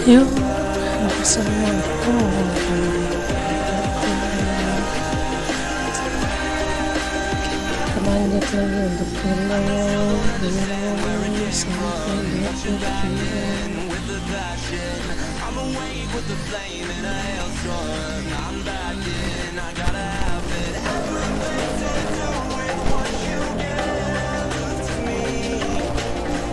Yun, nakasama ko. Kamanit lang yun, doktor lang yun, I'm awake with the flame in a hailstorm. I'm back in, I gotta have it. Everything's done with what you give to me.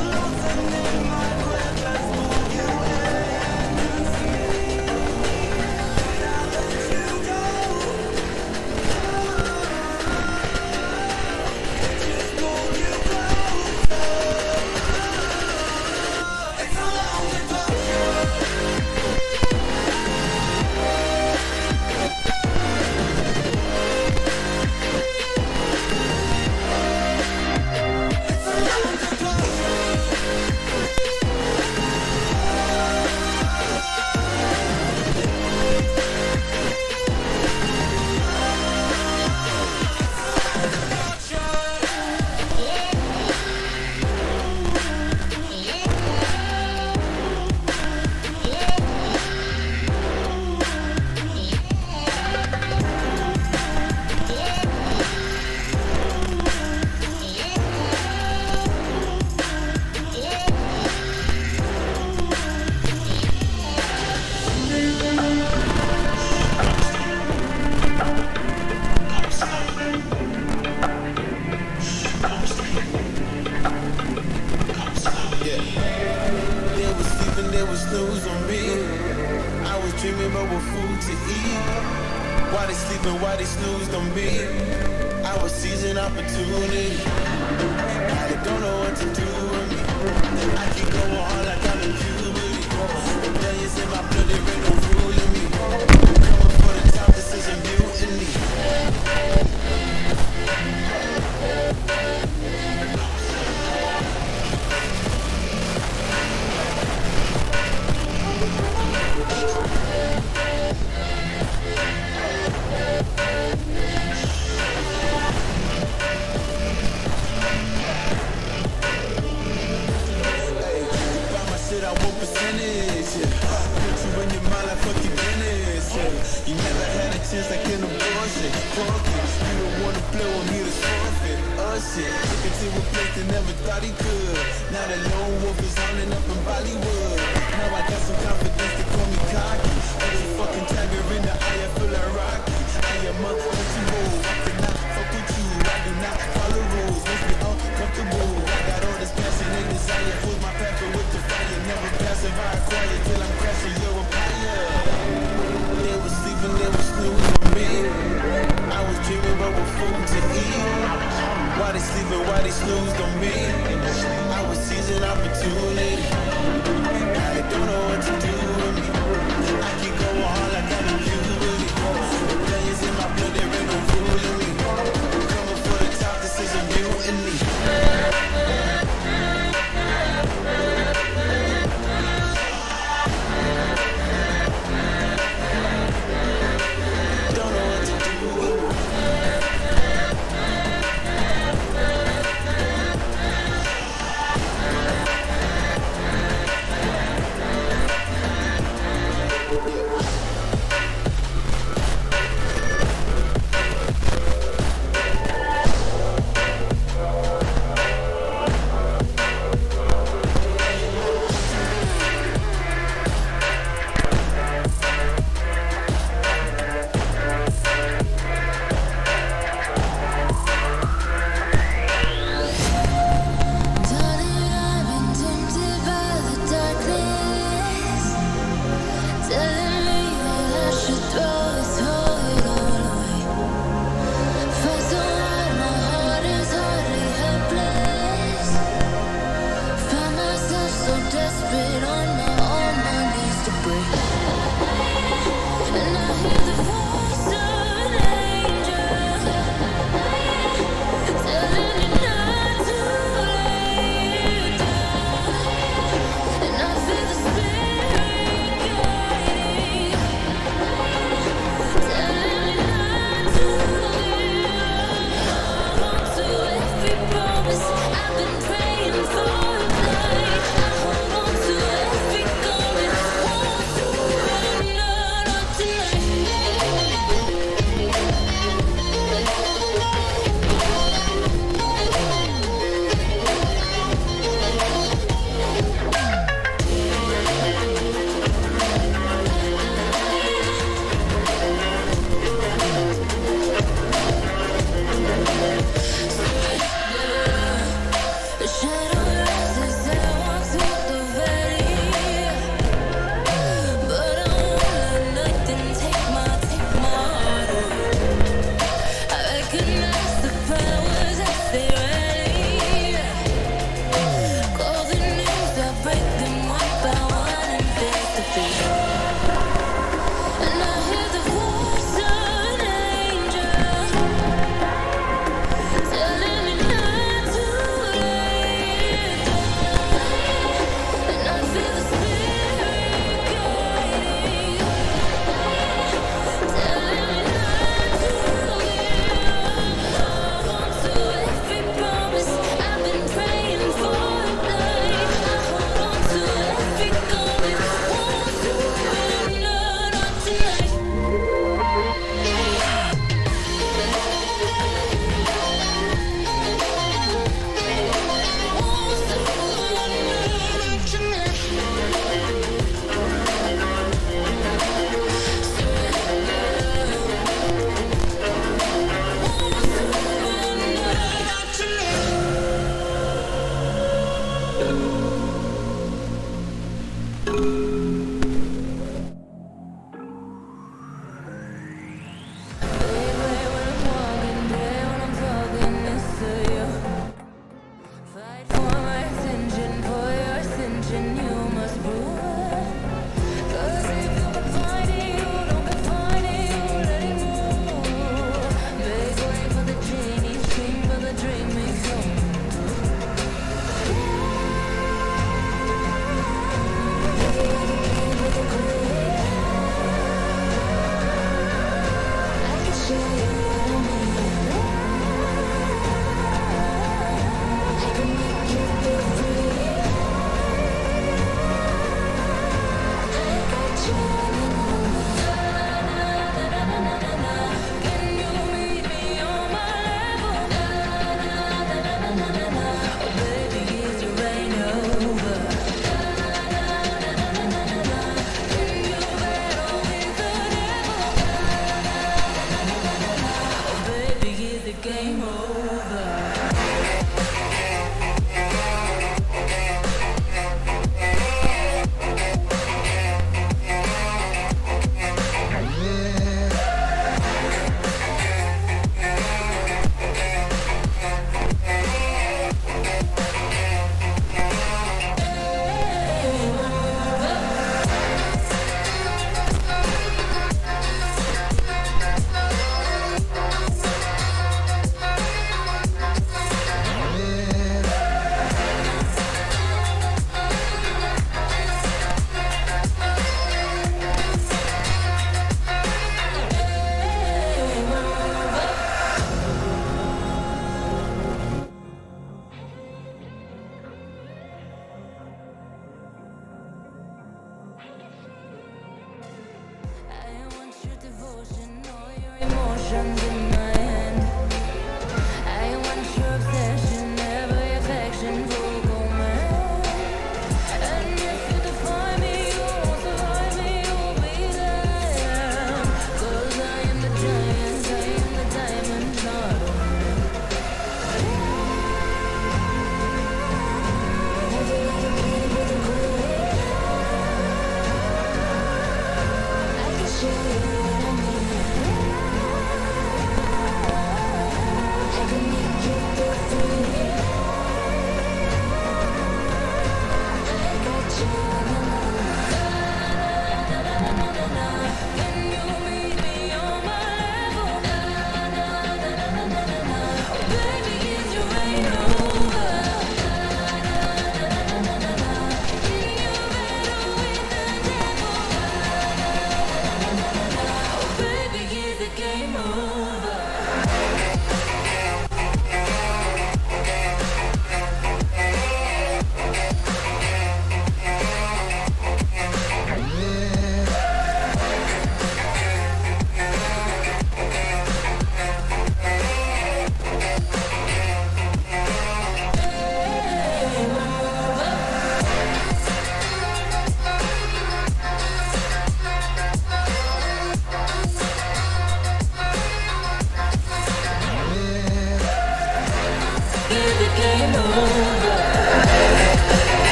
Losing in my breath, that's all you have to me. And I let you go. Just pull you closer. It's a long departure. Snooze on me. I was dreaming about what food to eat. Why they sleeping, why they snoozed on me? I was seizing opportunity. I don't know what to do with me. I keep going on like I'm in puberty. Millions in my blood, there ain't no ruling me. Coming for the top, this is a mutiny. I want percentage, yeah. Put you in your mind like fucking Guinness, yeah. You never had a chance like an abortion. Fuck it, you don't wanna play with me to forfeit. Shit, took it to a place that never thought he could. Now the lone wolf is holding up in Bollywood. Now I got some confidence to call me cocky. Put your fucking tiger in the eye, I feel like Rocky. I am untouchable, I cannot fuck with you. I do not follow rules, makes me uncomfortable. I got all this passion and desire, put my passion with the fire. Never passive, I acquire till I'm crashing your empire. They was sleeping, they was snoozing on me. I was dreaming about what food to eat. Why they sleeping, why they snoozed on me? I was seizing opportunity. I don't know what to do with me. I keep going hard like I'm in puberty. Millions in my blood, there ain't no ruling me. Coming for the top, this is a mutiny.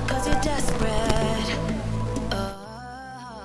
Cause you're desperate. Oh.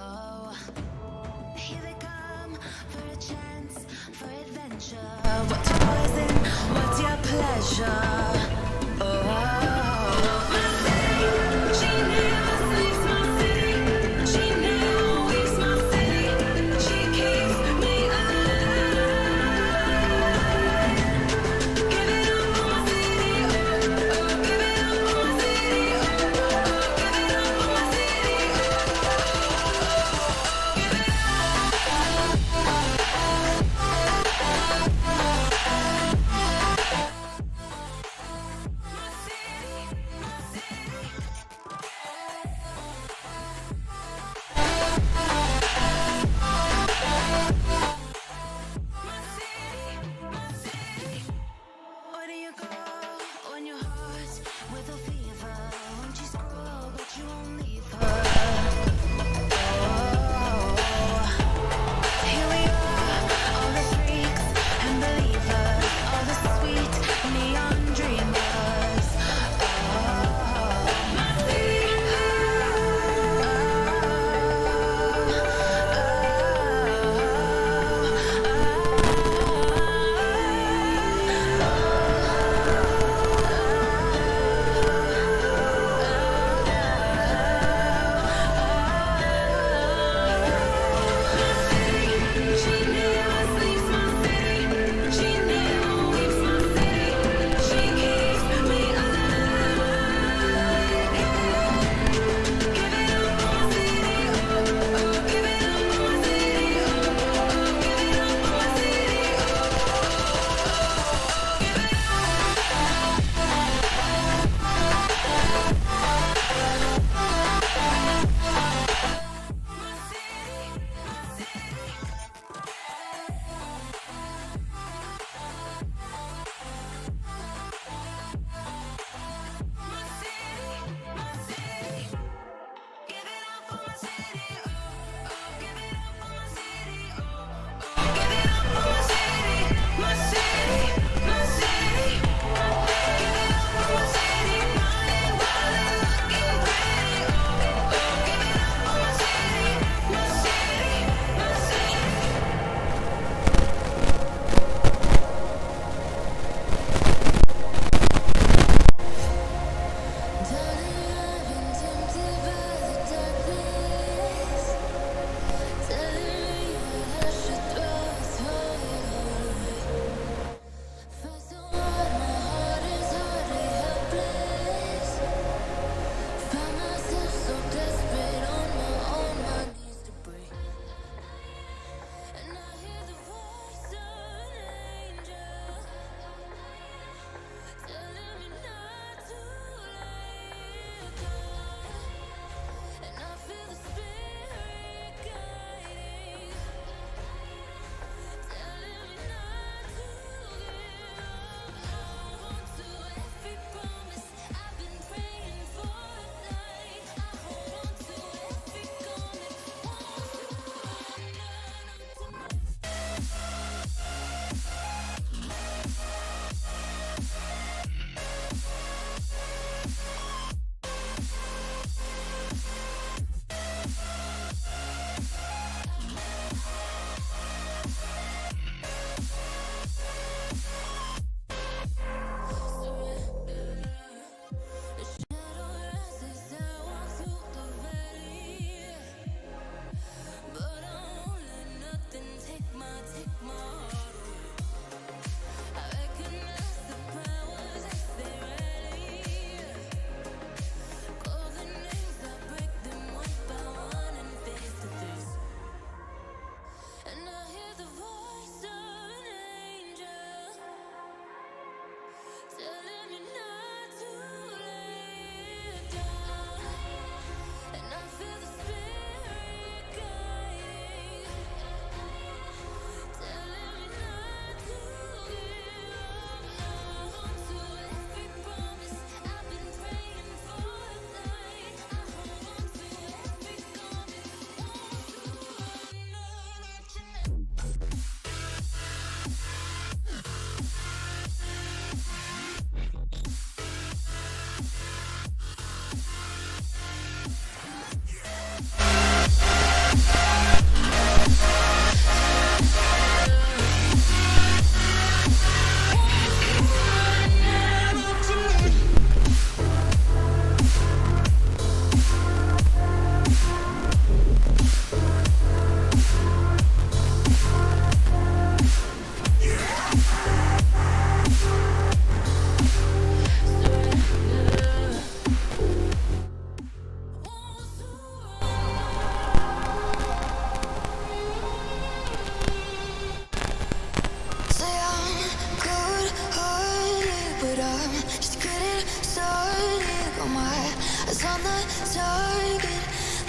is on the target.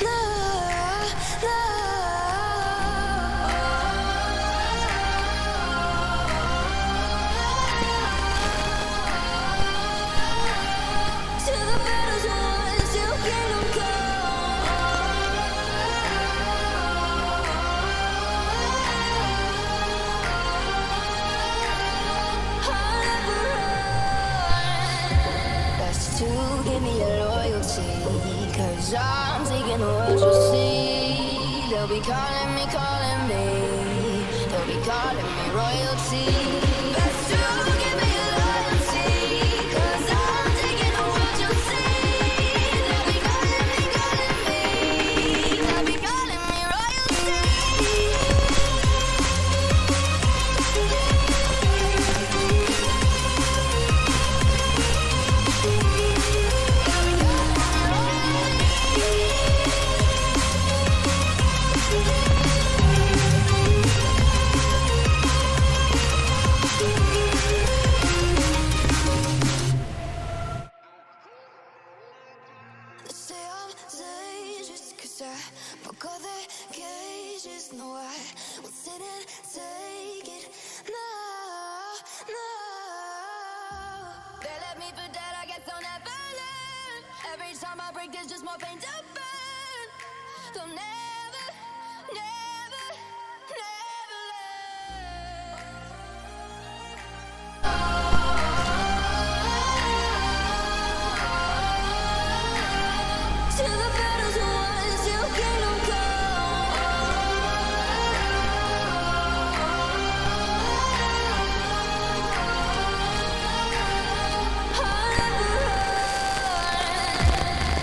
No, no. To the battles won, till kingdom to give me your loyalty, 'cause I'm taking the world, you'll see. They'll be calling me, they'll be calling me royalty. Best to give me your loyalty, 'cause I'm taking the world, you'll see. They'll be calling me, they'll be calling me royalty. They say I'm dangerous 'cause I broke all their cages. No, I won't sit and take it. No, no. They left me for dead, I guess I'll never learn. Every time I break, there's just more pain to burn. They'll never, never, never learn. To the battles won, till kingdom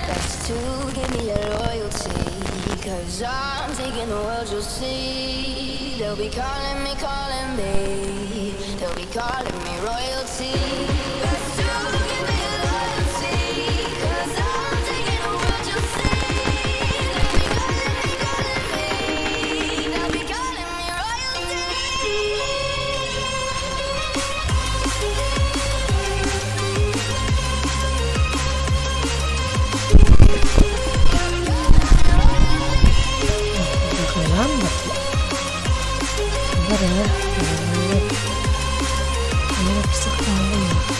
best to give me your loyalty, 'cause I'm taking the world, you'll see. They'll be calling me, they'll be calling me royalty. Best to give me your loyalty, 'cause I'm taking the world, you'll see. They'll be calling me royalty. Lambat ya. Sabar ya. Ini bisa kamu.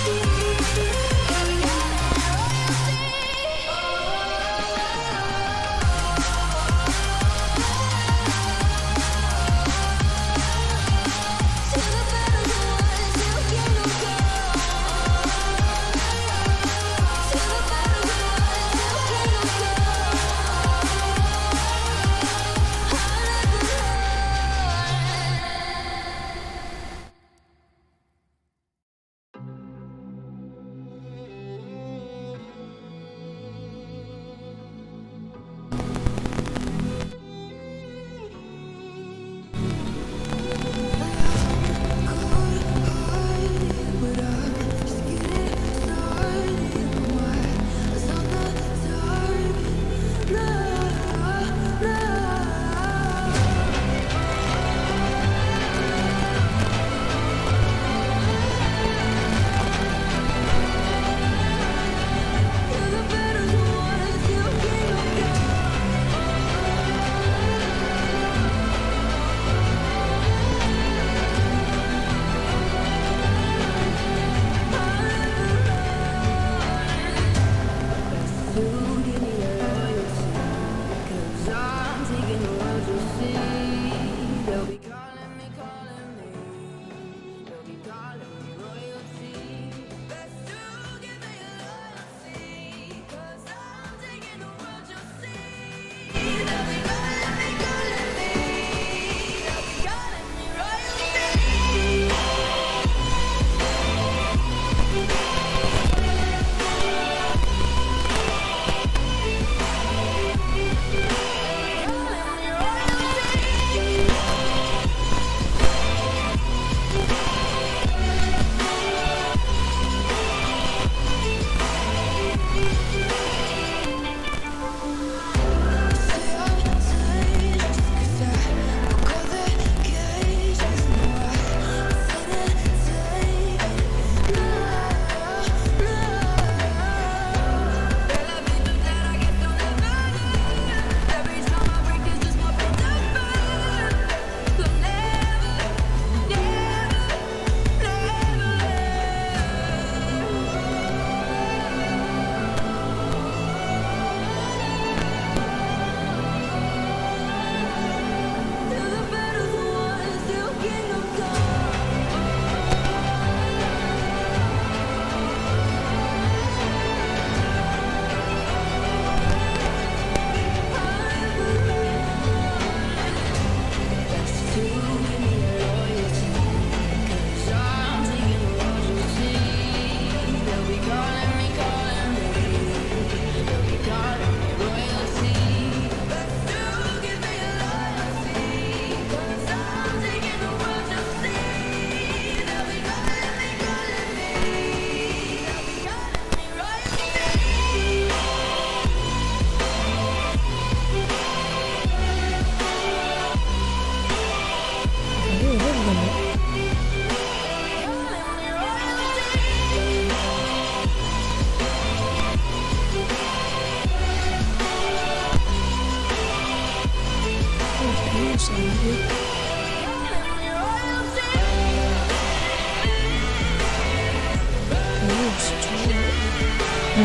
Ya,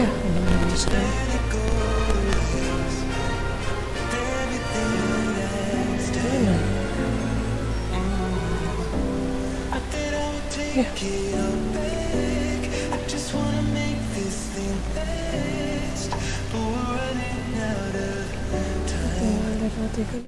udah bisa. Mana? Ya. Ada matikan.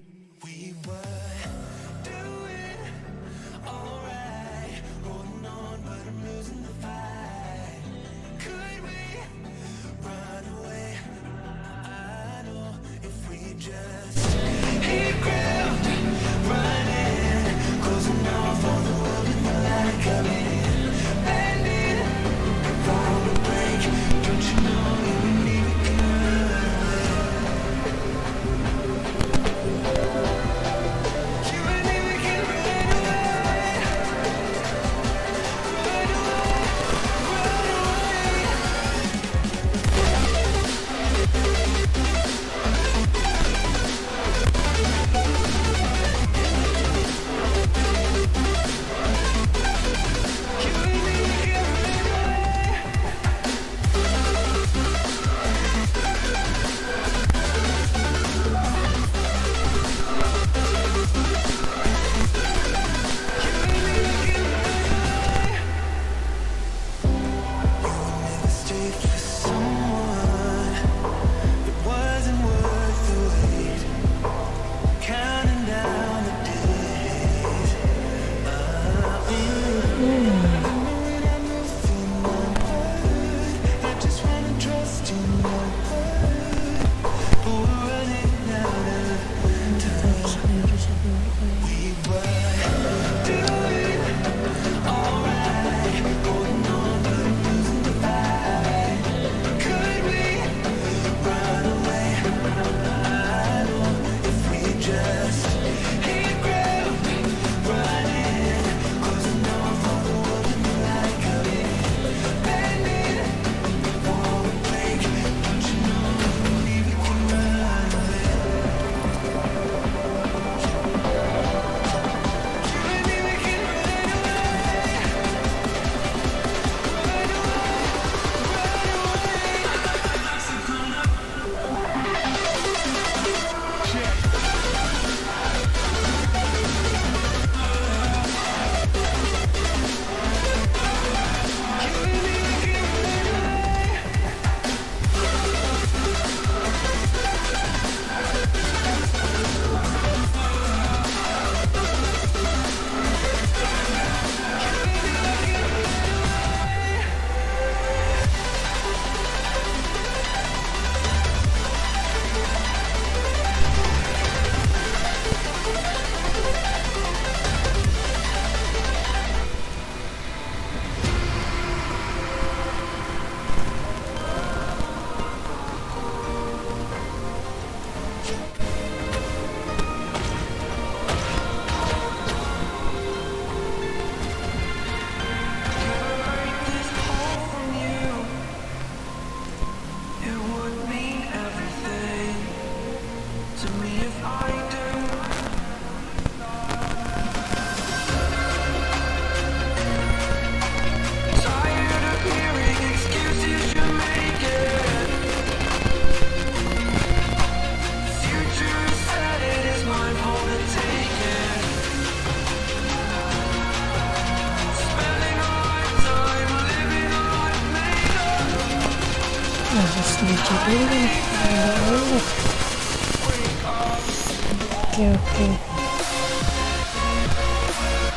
Harus dicek dulu nih. Oke.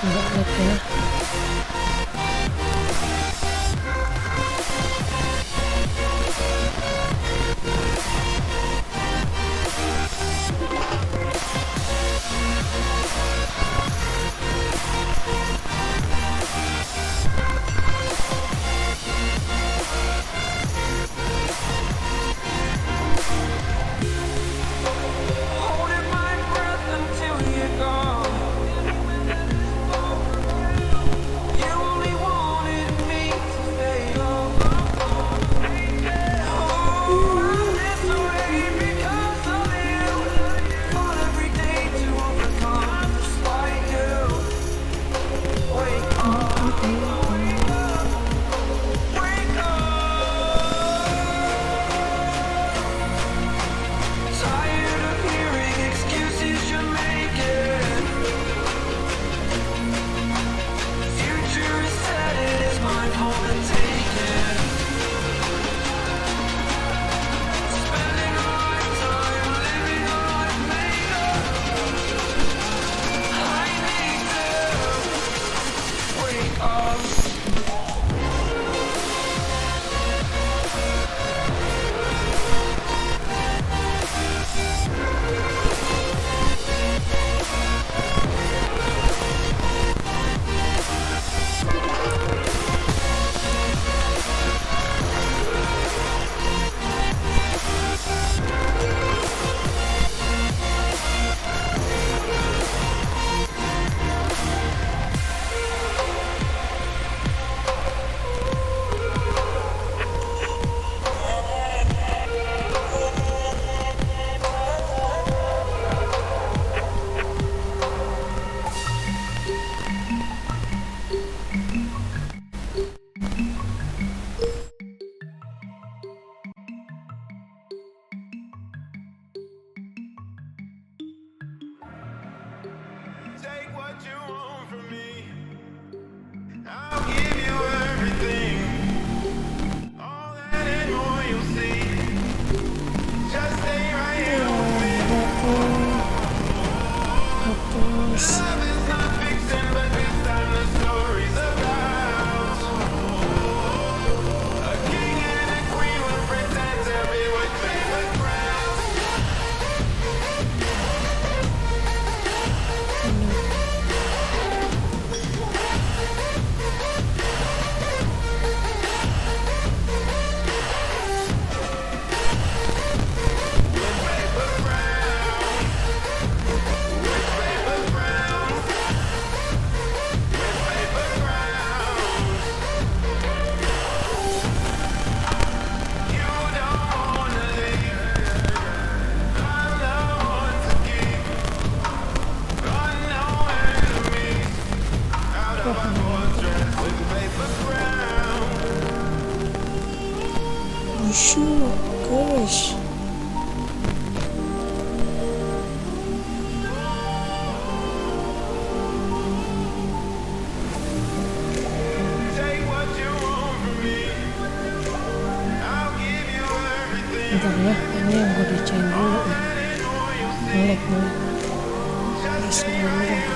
Enggak lag ya. Üşüyor arkadaş. Bentar ya, ini yang gue dicain dulu. Ngelek nih. Bismillah.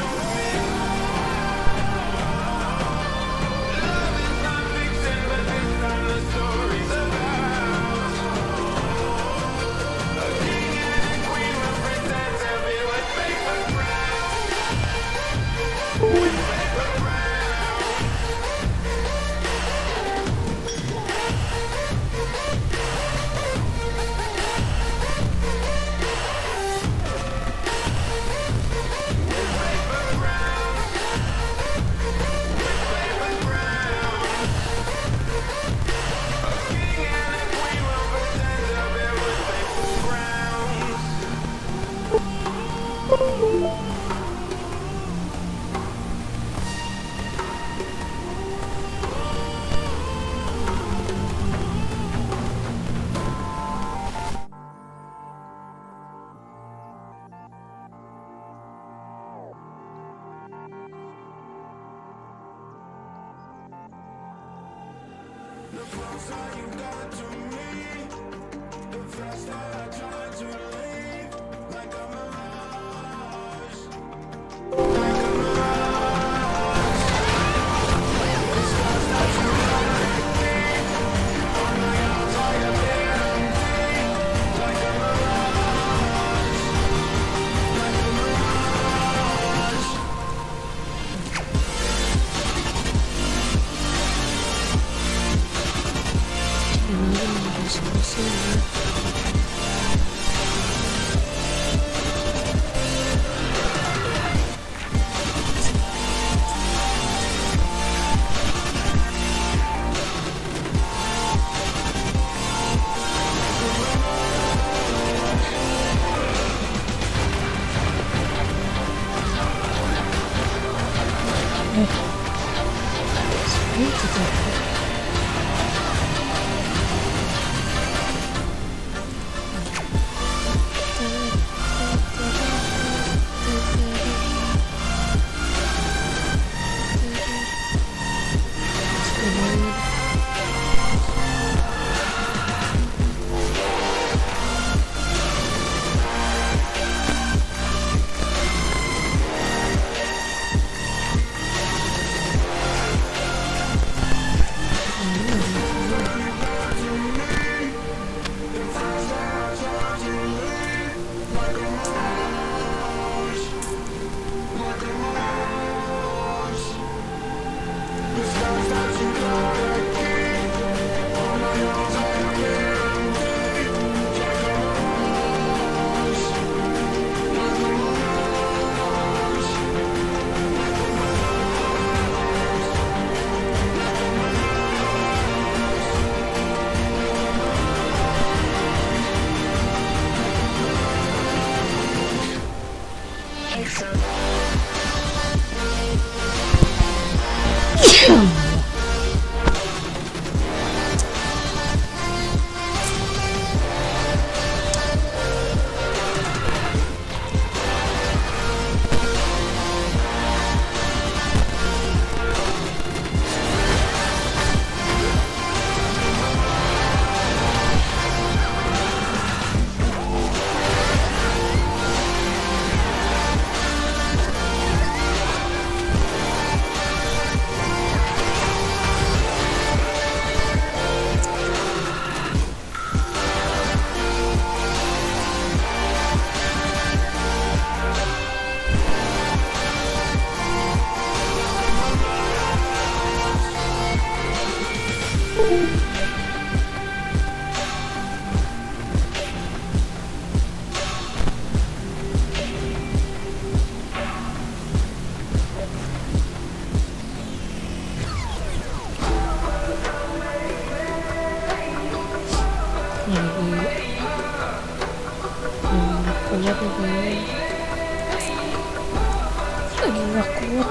Lagi nggak kuat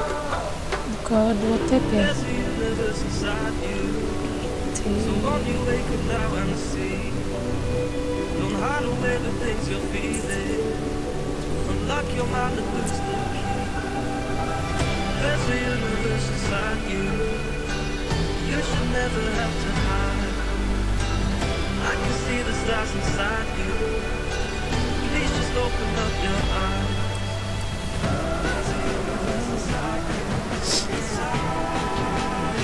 Kedua tape ya. There's a universe inside you. So Tape. won't you wake up now and see? Don't hide away the things you're feeling. Unlock your mind and lose the key. There's a universe inside you. You should never have to hide. I can see the stars inside you. Please just open up your eyes. There's a universe inside you. Inside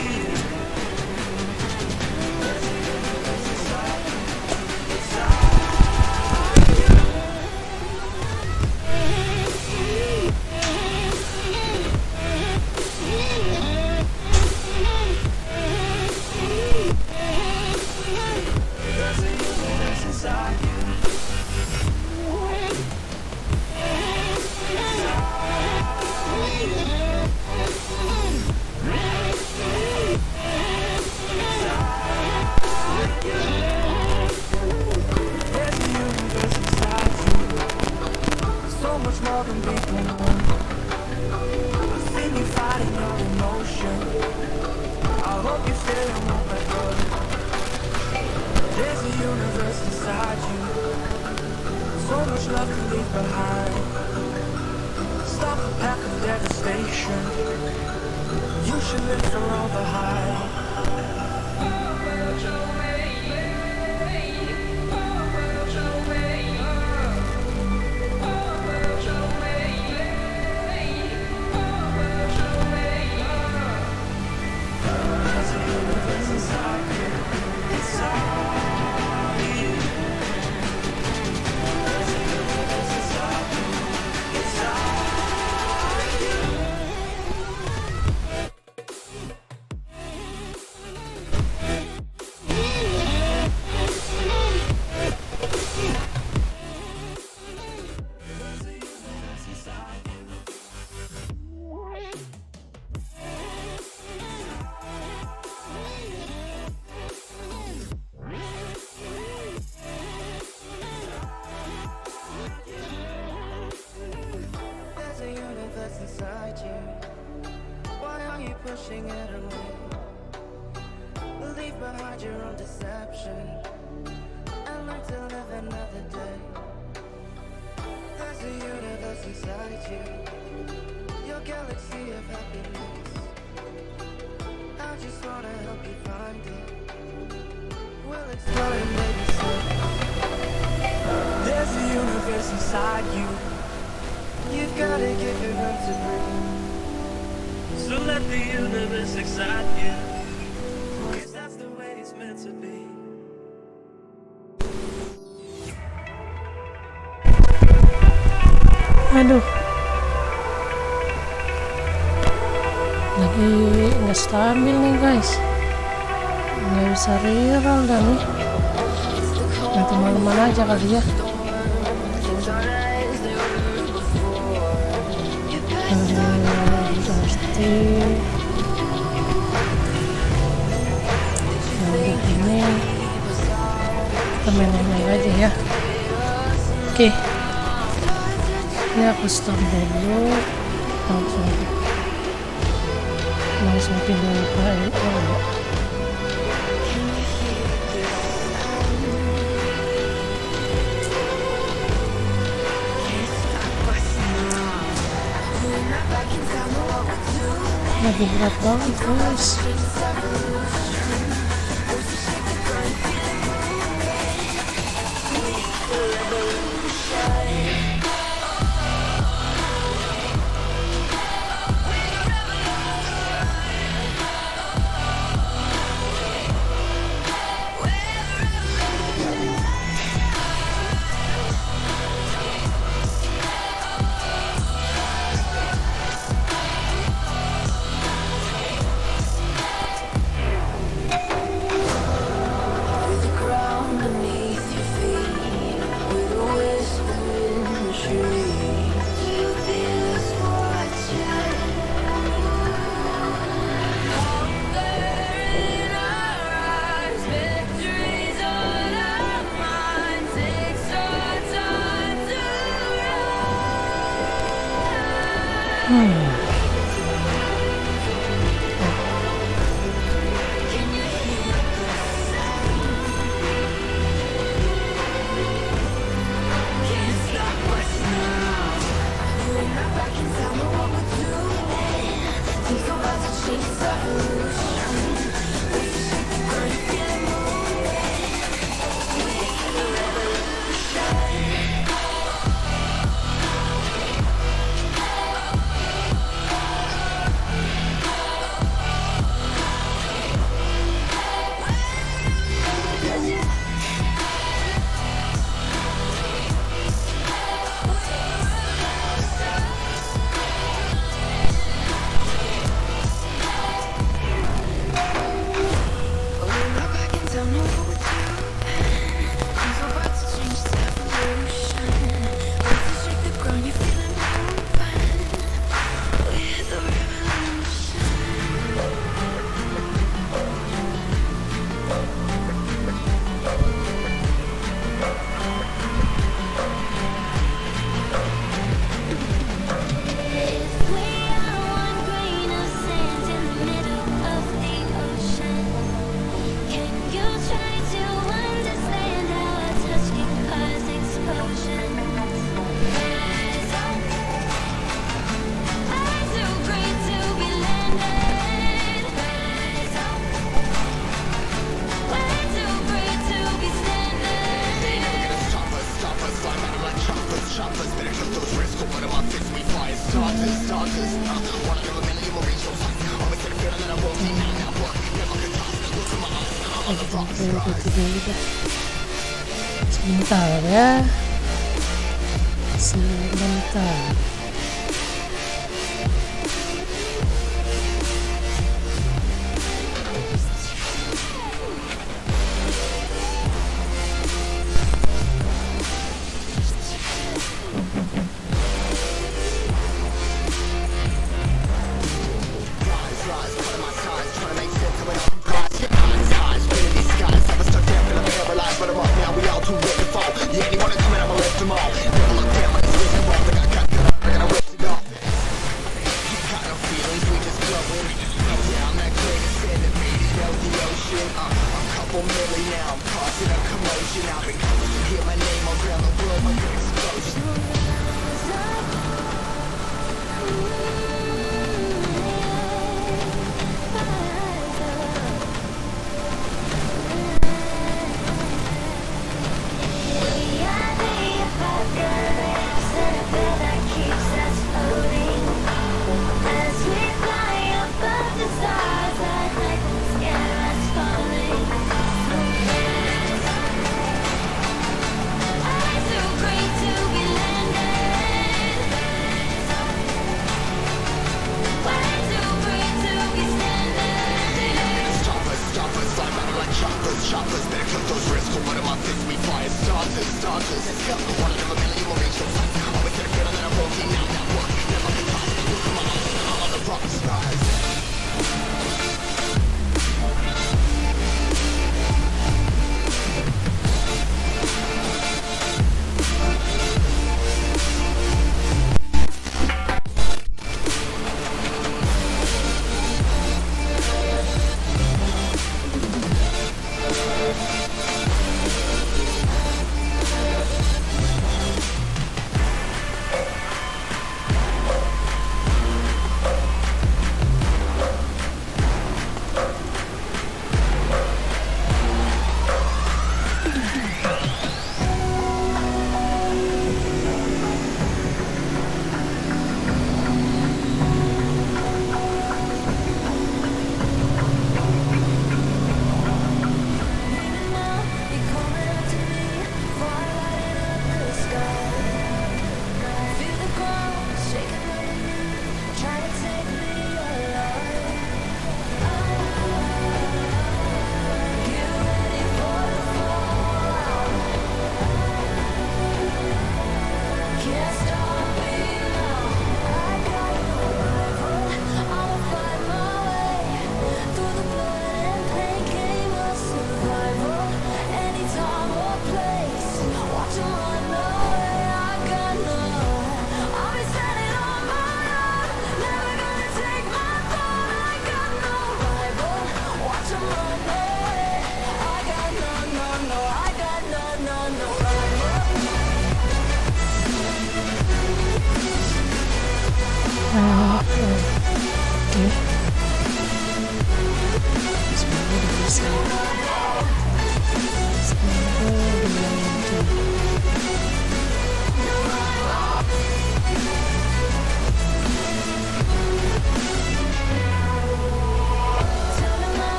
you. There's a universe inside you. Inside There's a universe inside you. There's a universe inside you. So much more than people know. I've seen you fighting your emotion. I hope you stay and won't let go. There's a universe inside you. So much love to leave behind. Stop the path of devastation. You should live for all the high. There's a universe inside you. Inside you. There's a universe inside you. Inside you. There's a universe inside you. There's a universe inside you. Why are you pushing it away? Leave behind your own deception and learn to live another day. There's a universe inside you. Your galaxy of happiness. I just wanna help you find it. We'll explore it maybe soon. There's a universe inside you. You've gotta give it room to breathe. So let the universe excite you. 'Cause that's the way it's meant to be. Aduh. Lagi nggak stabil nih guys. Nggak bisa reroll dah nih. Nanti malam aja kali ya. Pasti yang begini kita main aja ya. Oke, ini aku stop dulu, langsung pindah ke LO ya. Lagi berat banget guys. The ground beneath your feet, with a will Udah. Sebentar ya. Sebentar.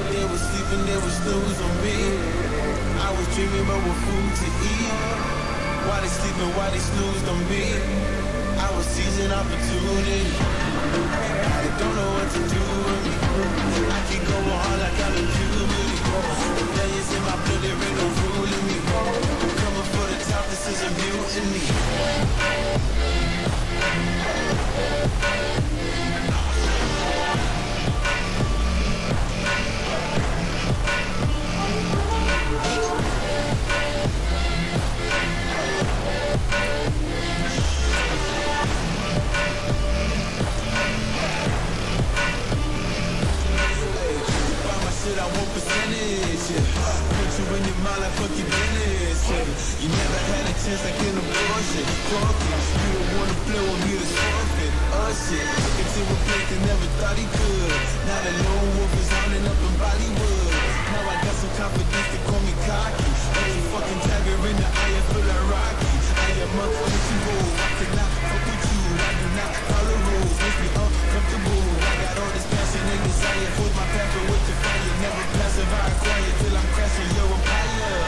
They was sleeping, they was snooze on me. I was dreaming about what food to eat. Why they sleeping, why they snoozed on me? I was seizing opportunity. I don't know what to do with me. I can go on like I'm in puberty. Millions in my blood, there ain't no ruling me. Coming for the top, this is a mutiny. I want percentage, yeah. Put you in your mind like fuck your business, yeah. You never had a chance like an abortion. Talking, you don't wanna play with me, to forfeit. Oh shit, took it to a place that never thought he could. Now the lone wolf is hounding up in Bollywood. Now I got some confidence to call me cocky. Like you fucking tiger in the eye, I feel like Rocky. I am up on the road, I cannot fuck with you. I do not follow rules, makes me uncomfortable. I got all this passion and desire, force my passion with the fire. Never passive, I acquire till I'm crashing your empire.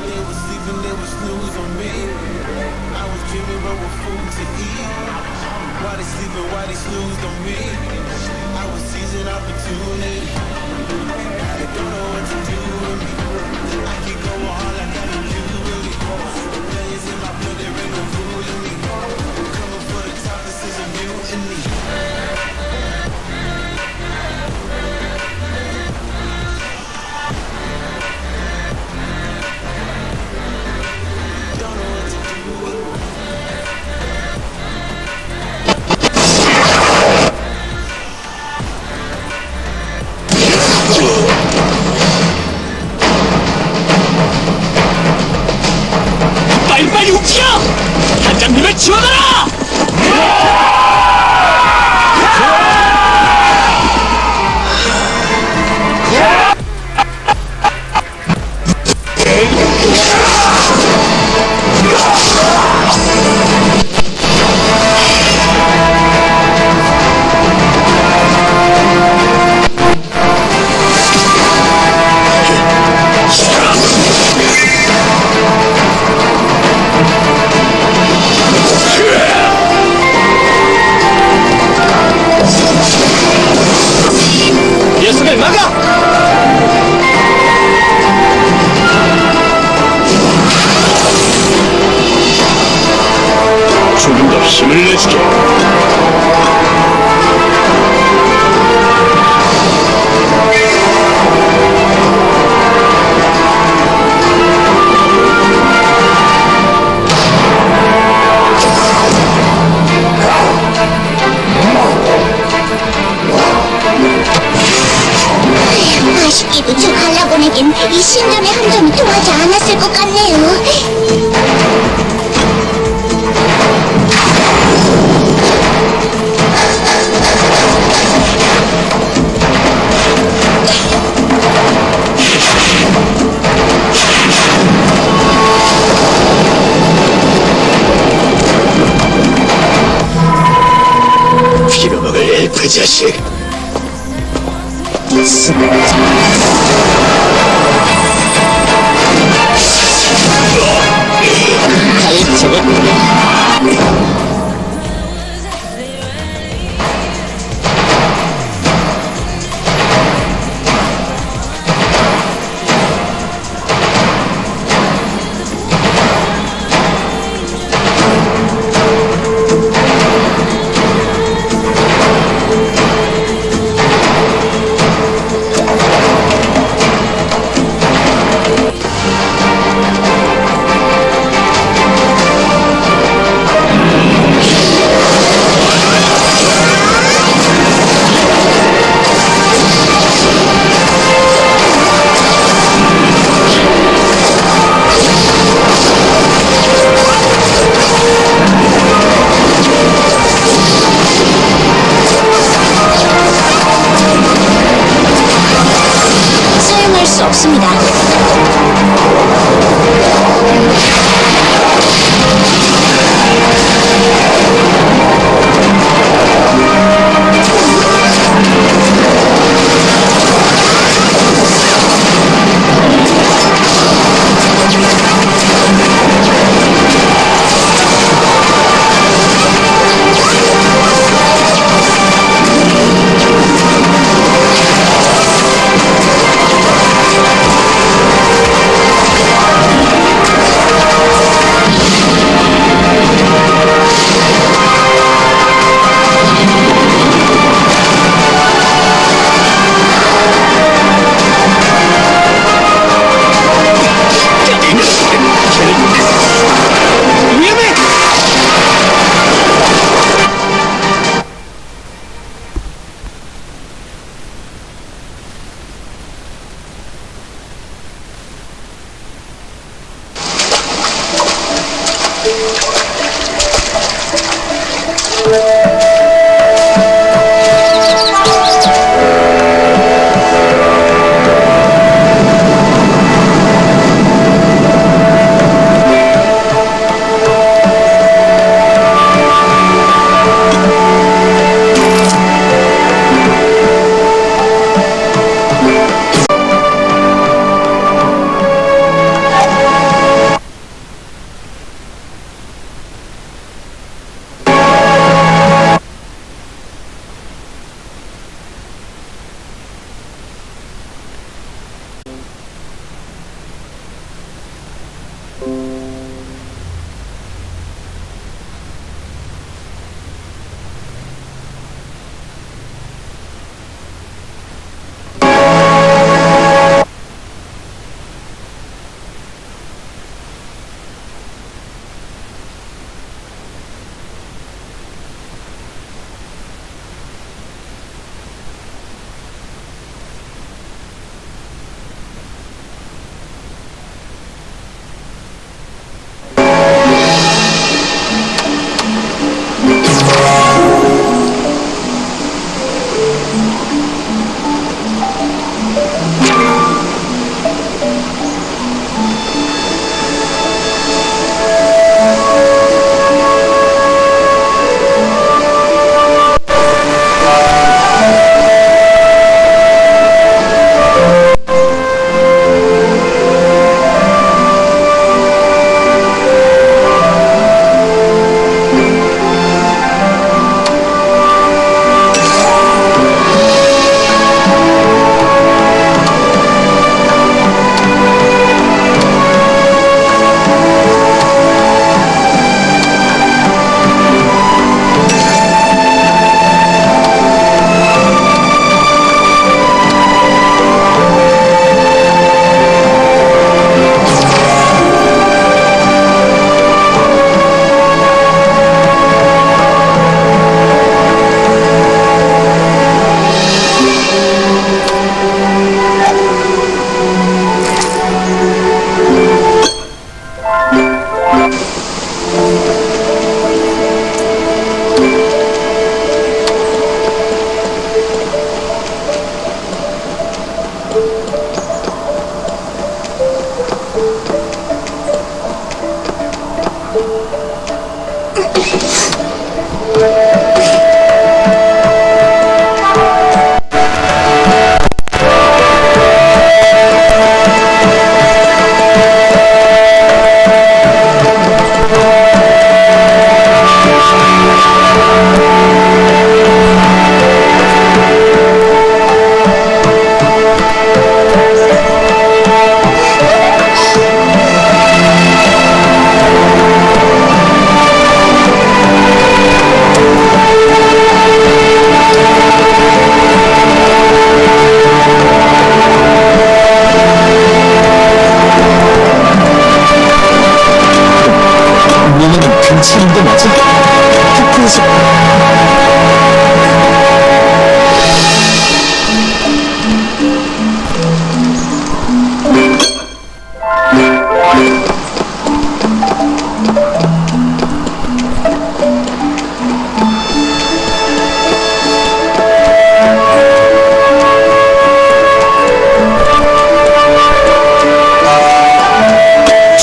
They was sleeping, they was snooze on me. I was dreaming about what food to eat. Why they sleeping, why they snoozed on me? I was seizing opportunity. I don't know what to do with me. I keep going hard like I'm in puberty. Millions in my blood, there ain't no ruling me. Coming for the top, this is a mutiny. 빨리빨리 움직여! 단장님을 지원하라! 녀석을 막아! 조금 더 힘을 내주게. 아쉽게도 저 갈라보내긴 이 신념의 한 점이 통하지 않았을 것 같네요. 그 자식. 사용할 수 없습니다. 위험해!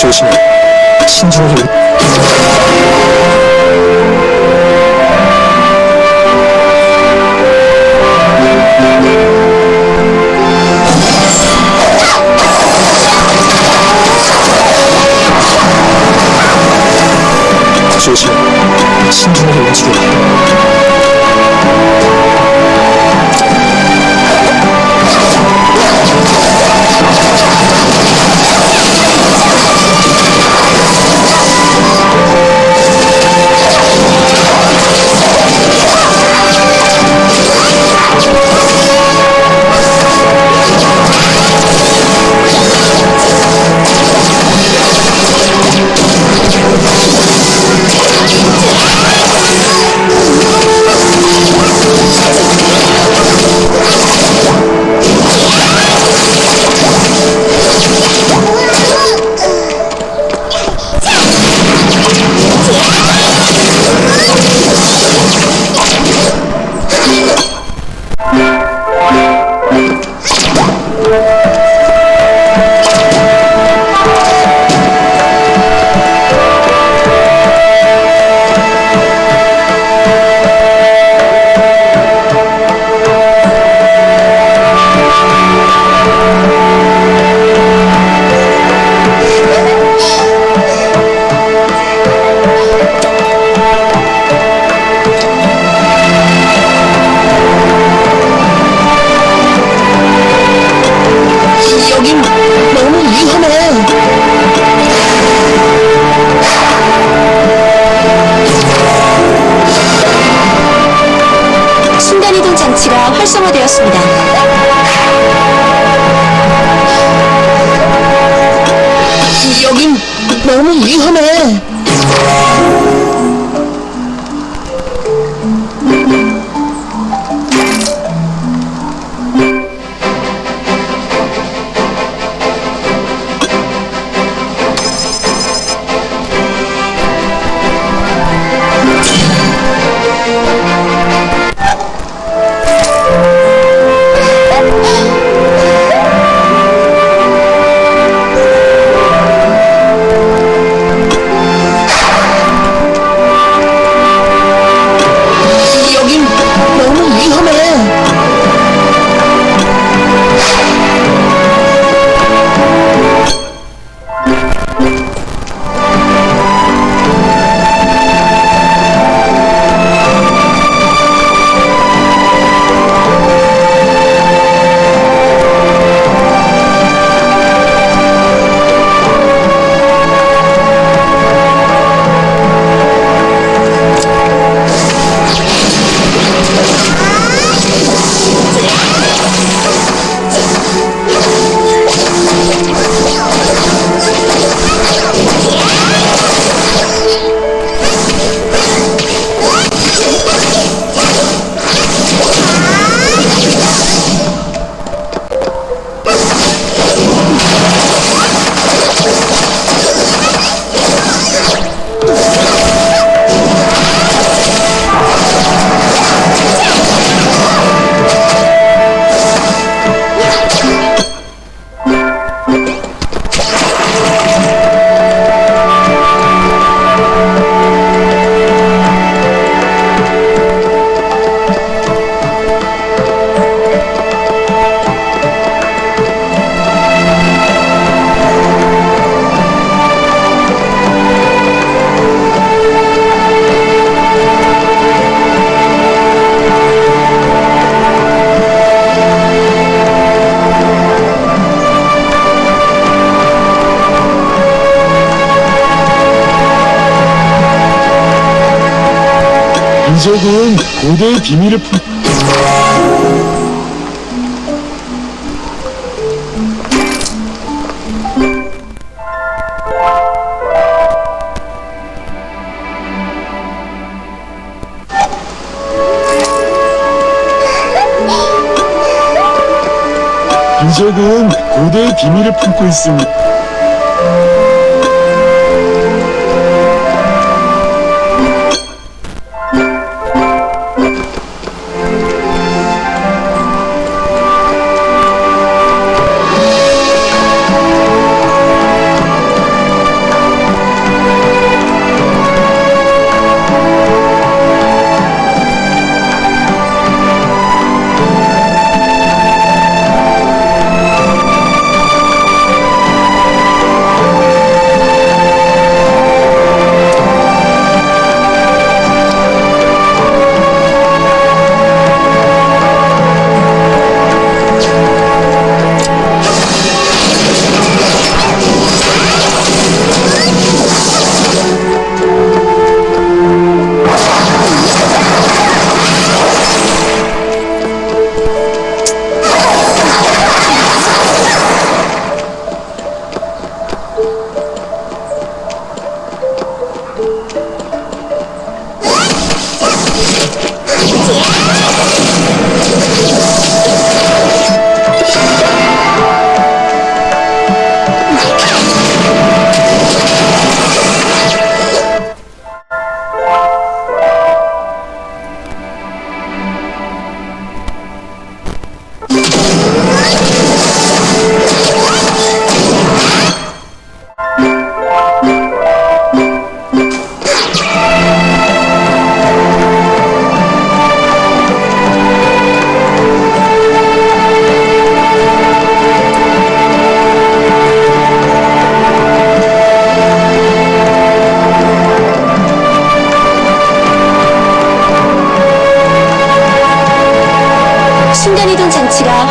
조심해. 신중하게. 조심해. 신중하게 움직여. 여긴 너무 위험해. 순간이동 장치가 활성화되었습니다. 여긴 너무 위험해. 여긴 너무 위험해. 이적은 고대의 비밀을 품. 이적은 고대의 비밀을 품고 있습니다.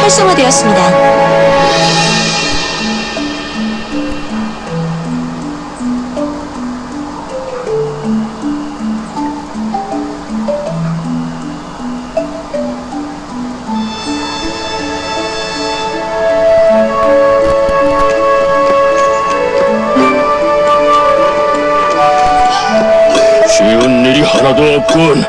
활성화되었습니다. 쉬운 일이 하나도 없군.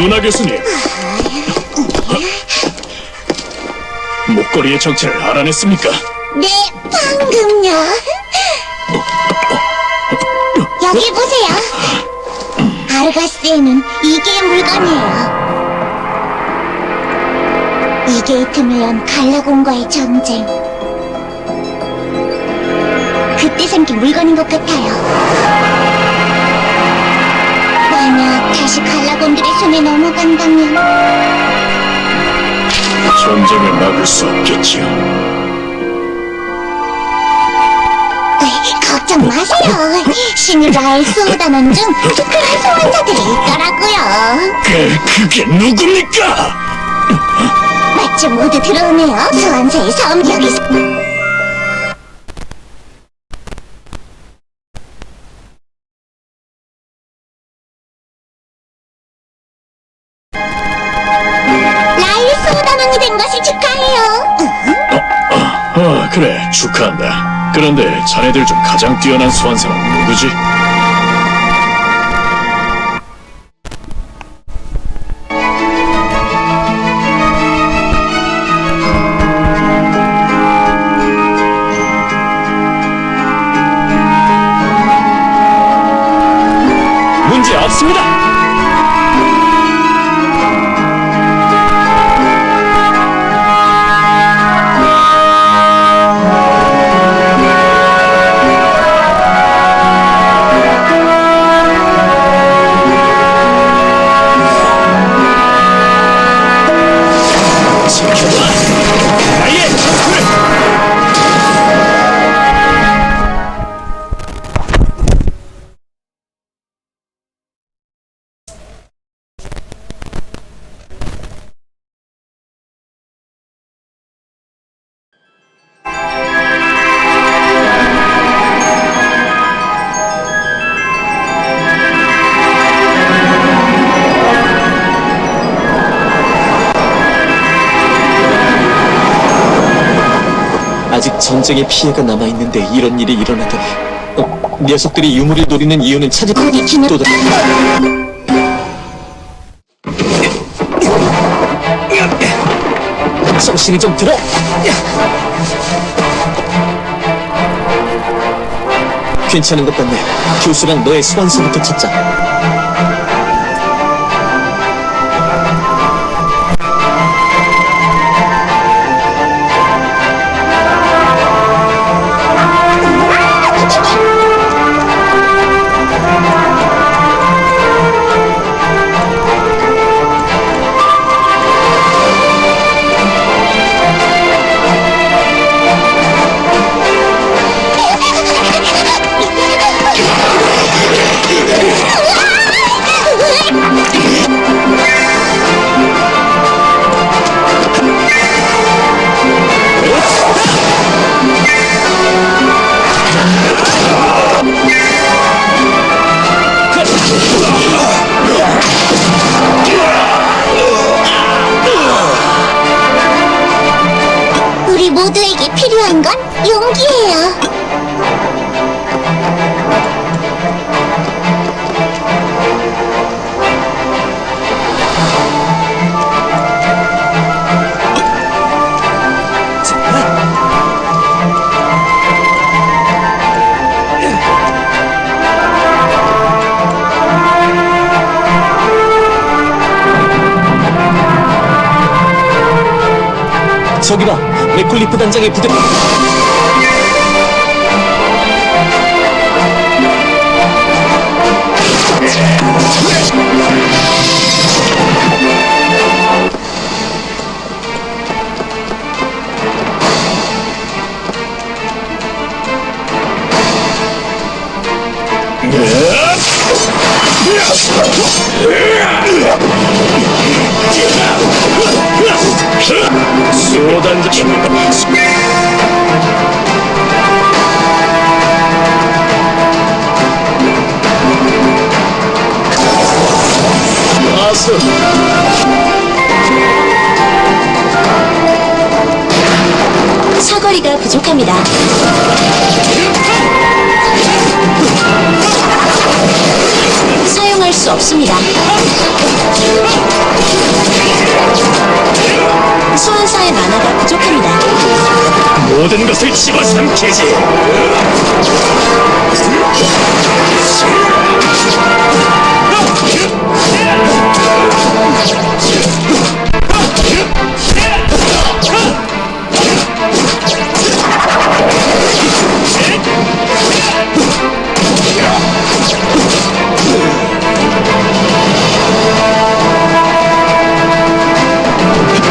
루나 교수님, 목걸이의 정체를 알아냈습니까? 네, 방금요. 여기 보세요. 아르가스에는 이게 물건이에요. 이게 틈을 연 갈라곤과의 전쟁. 그때 생긴 물건인 것 같아요. 만약 다시 갈라곤들의 손에 넘어간다면 전쟁을 막을 수 없겠지요. 걱정 마세요. 신유라의 수호단원 중 특별한 소환사들이 있더라고요. 그게 누굽니까? 마침 모두 들어오네요. 소환사의 섬 여기서. 라일 수호단원이 된 것을 축하해요. 그래, 축하한다. 그런데 자네들 중 가장 뛰어난 소환사는 누구지? 문제 없습니다! 아직 전쟁의 피해가 남아있는데 이런 일이 일어나다니. 녀석들이 유물을 노리는 이유는 찾을 어디 주는 또다. 정신이 좀 들어. 괜찮은 것 같네. 교수랑 너의 소환사부터 찾자. 우리 모두에게 필요한 건 용기예요. 저기 봐, 맥콜리프 단장의 부대. 수호단장 와서 사거리가 부족합니다. 사용할 수 없습니다. 모든 것을 집어삼키지.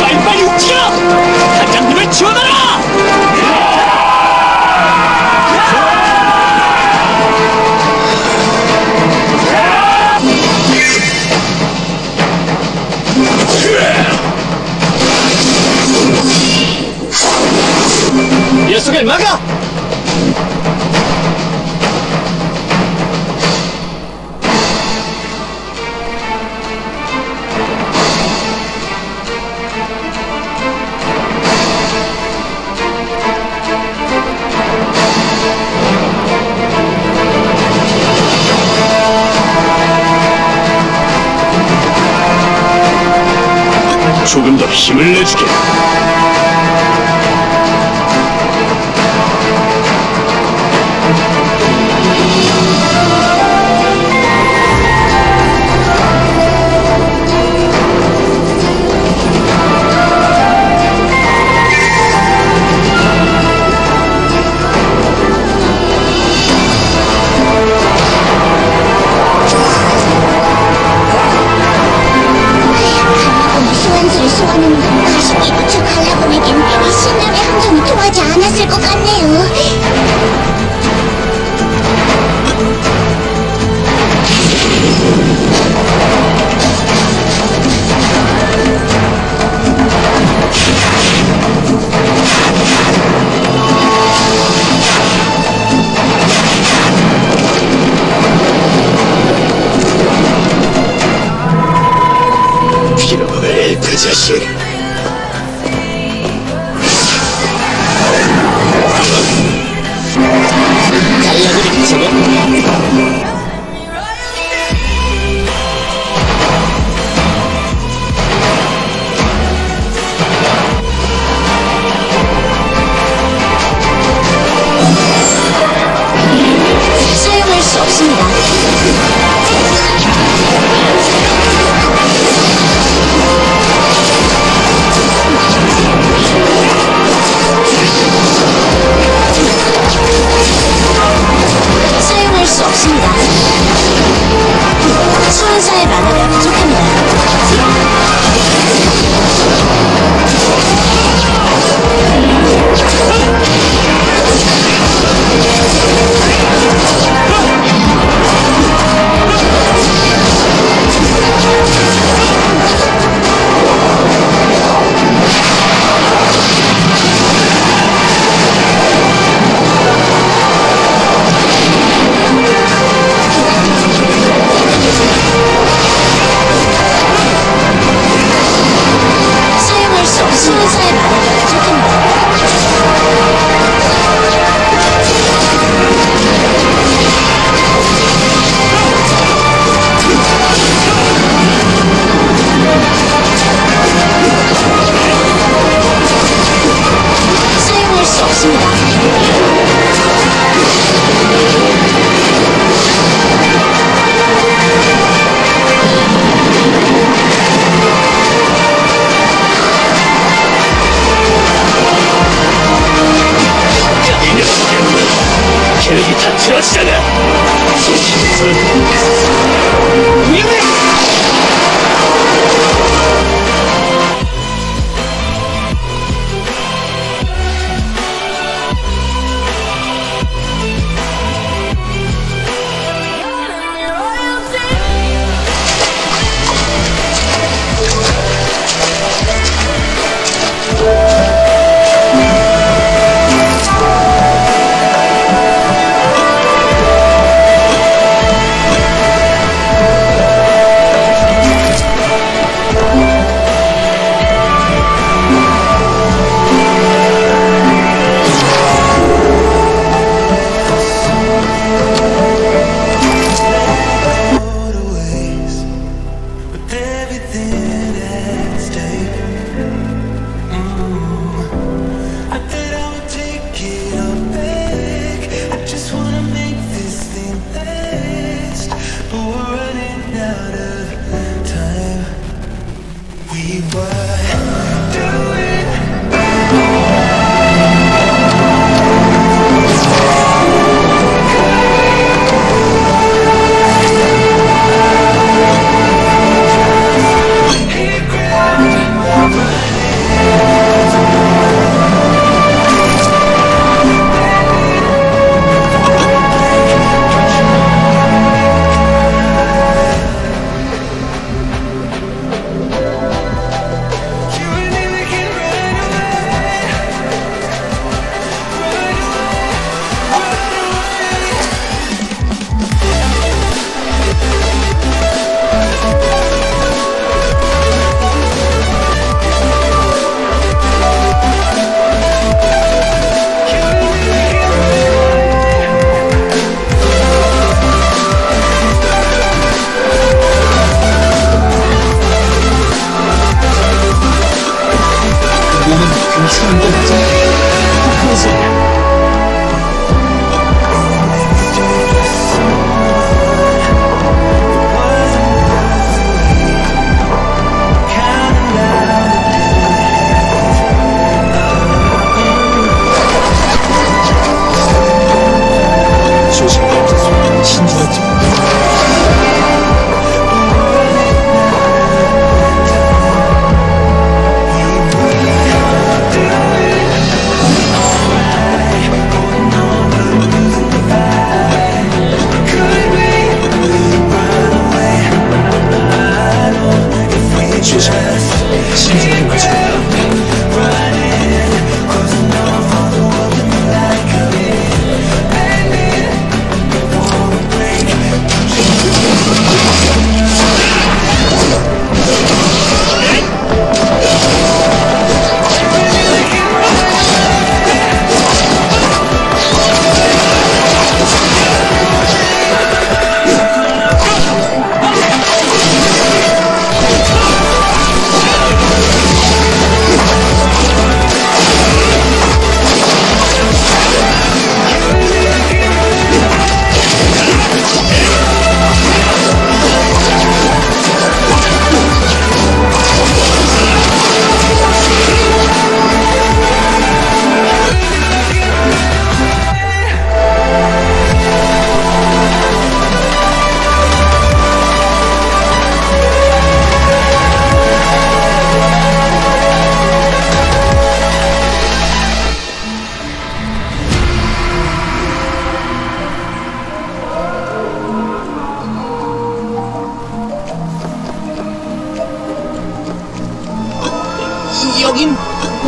빨리빨리 움직여! 단장님을 지원하라! 녀석을 막아! 조금 더 힘을 내주게. 소환수를 소환하는 건 가십기 부처 갈라보내긴 이 신념의 함정이 통하지 않았을 것 같네요. 빌어먹을 그 자식.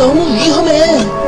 너무 위험해.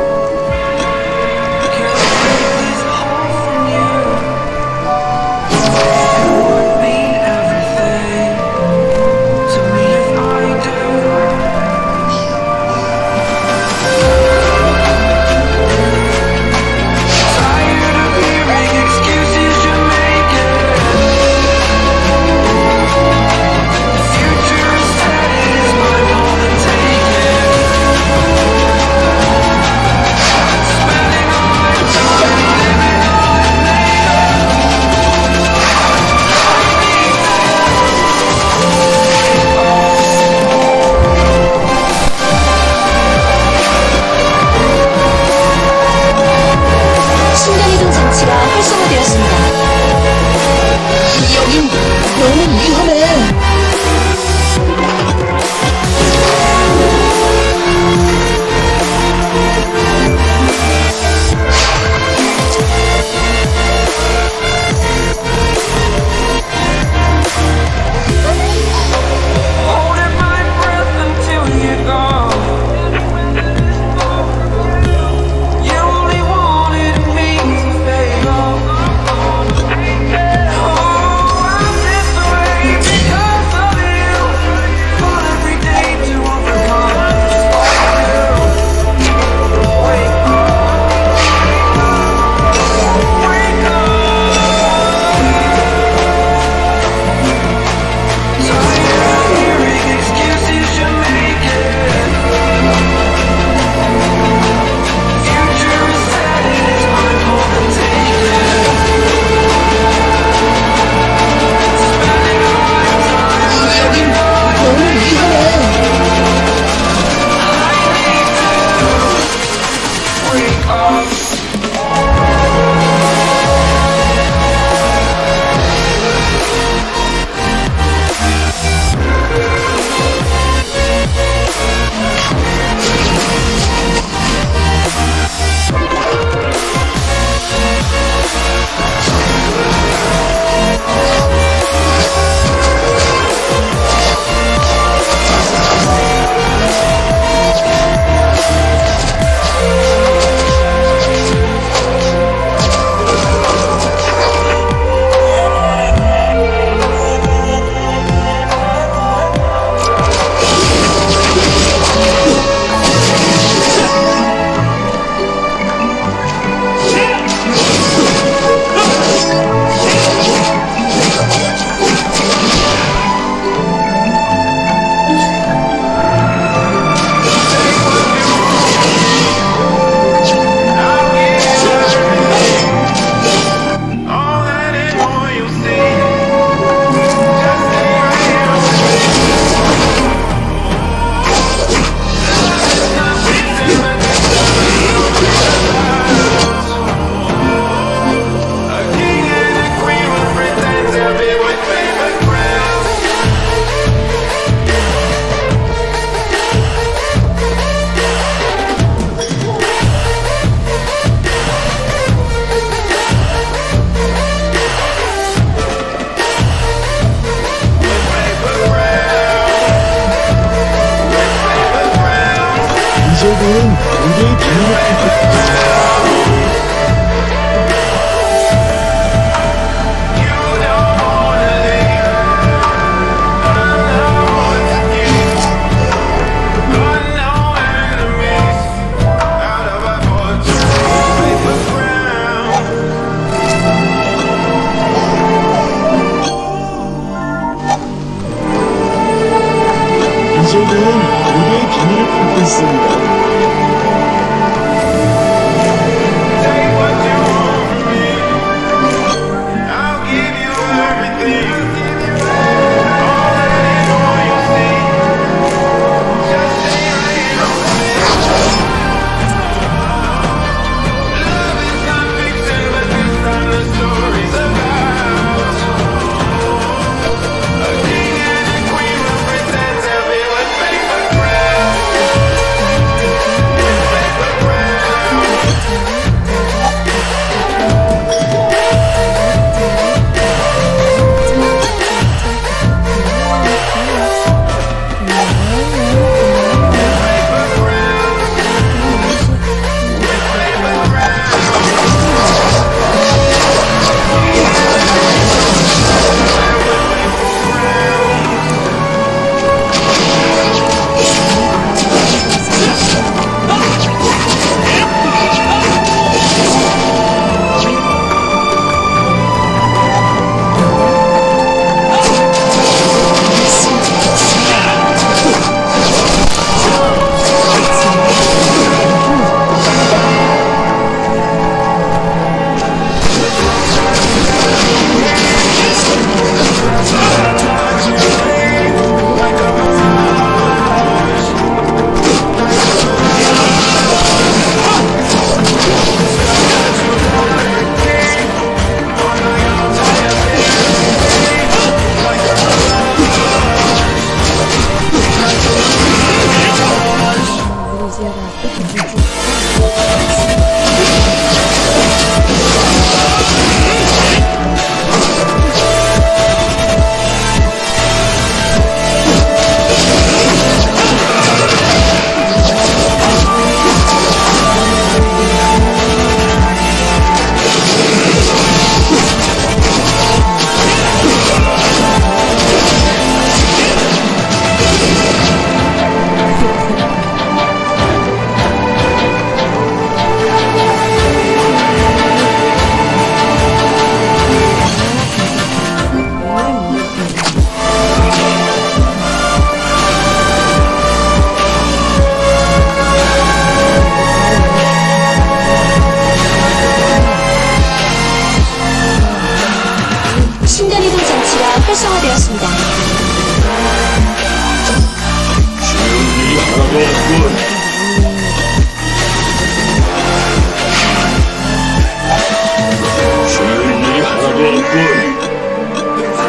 하나도 없군. 소용이 하나도 없군.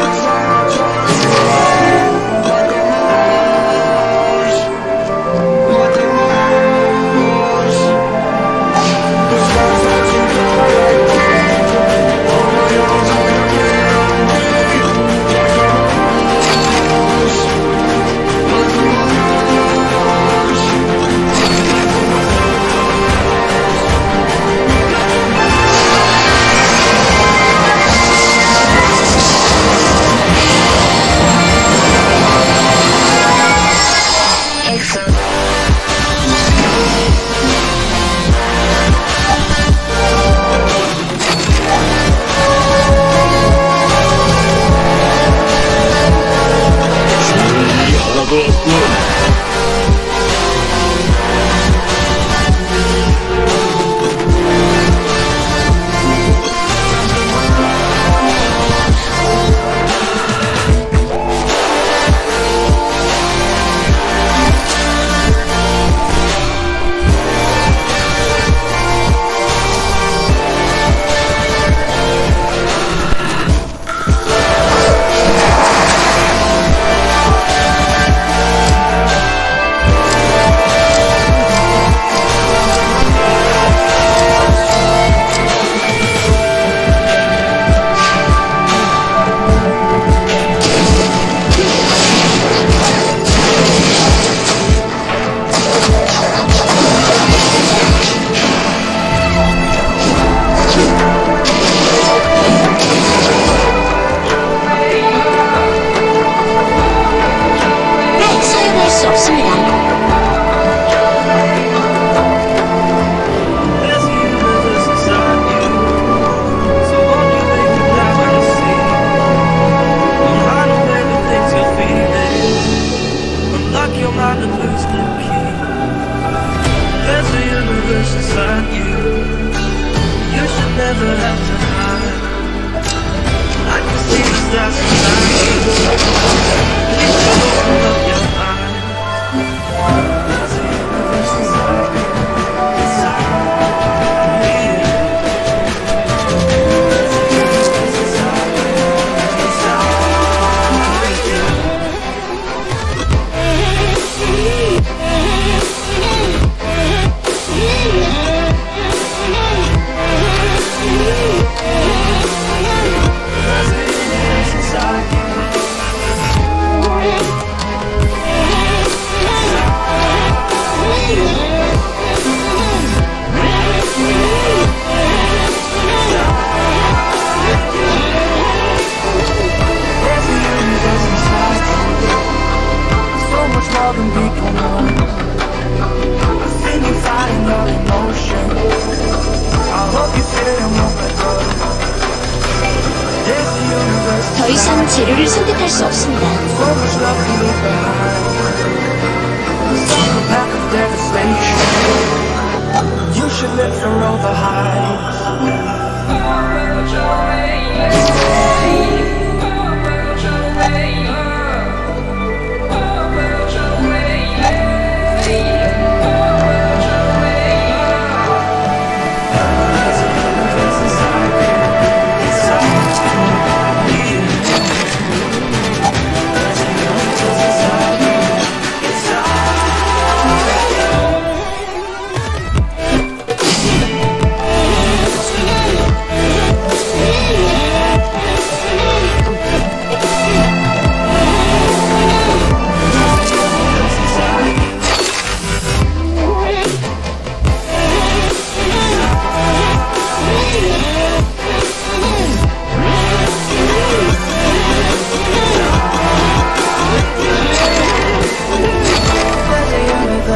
네, 사용할 수 없습니다. There's a universe inside you. So won't you wake up now and see? Don't hide away the things you're feeling. Unlock your mind and lose the key. There's a universe inside you. You should never have to hide. I can see the stars inside you. You should open up your eyes. There's a universe inside you. So much more than people know. I see you fighting your emotion. I hope you feel your moment. There's a universe 더 이상 재료를 선택할 수 없습니다. so much love to leave behind. The path of devastation. You should live through all the highs.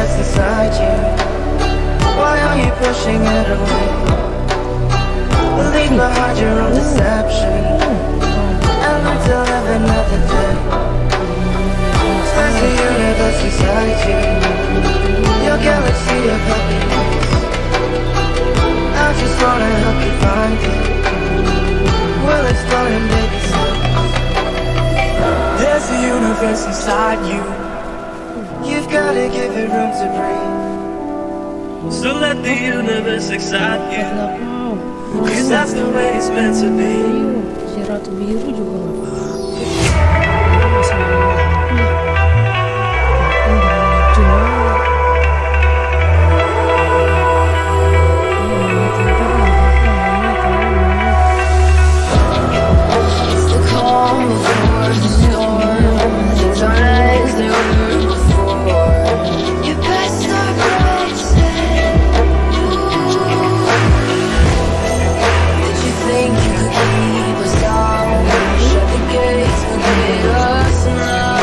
Inside you, why are you pushing it away? Leave behind your own deception and learn to live another day. There's a universe inside you, your galaxy of happiness. I just wanna help you find it. We'll explore and make it There's a universe inside you. You've gotta give it room to breathe. So let the universe excite you, 'cause that's the way it's meant to be. jadi ratu biru juga nggak apa-apa. Masalah aku dengan jual. It's the calm before the storm. Things aren't as they were before. Your best are racing. Did you think you could keep us down? Shut the gates, forget us now.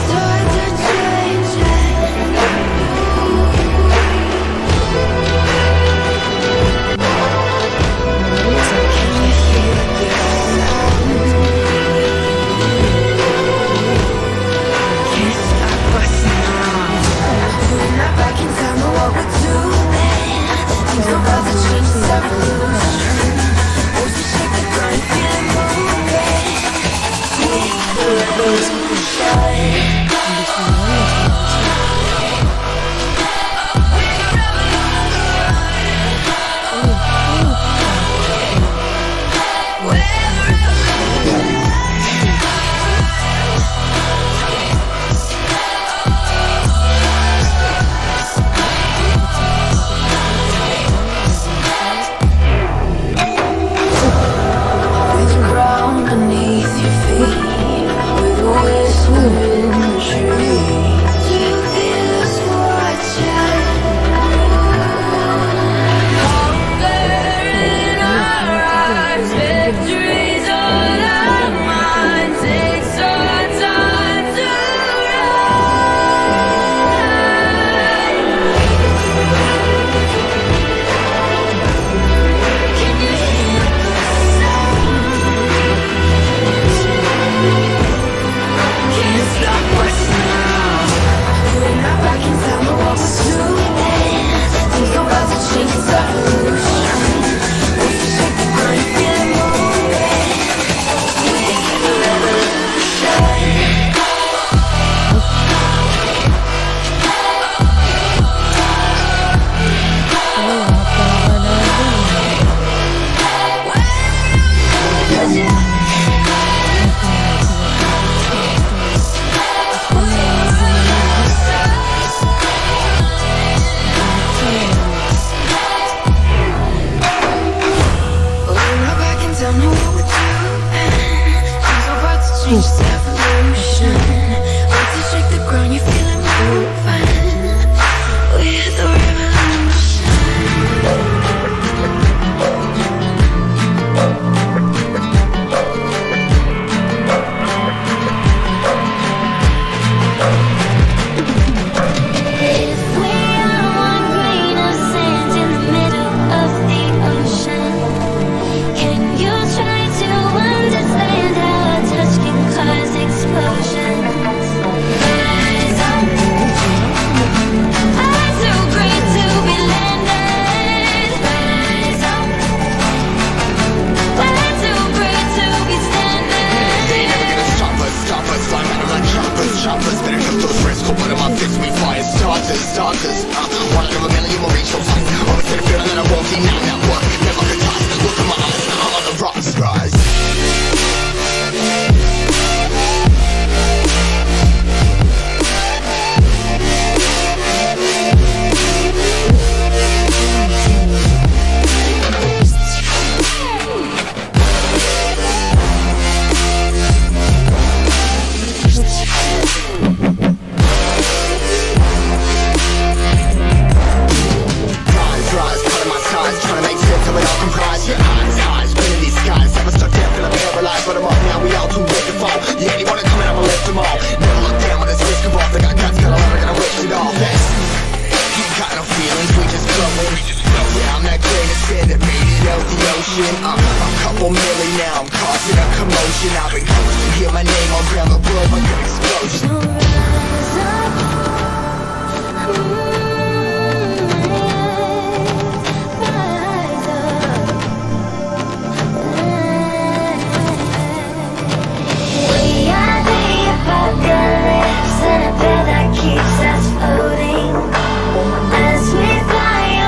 Start to change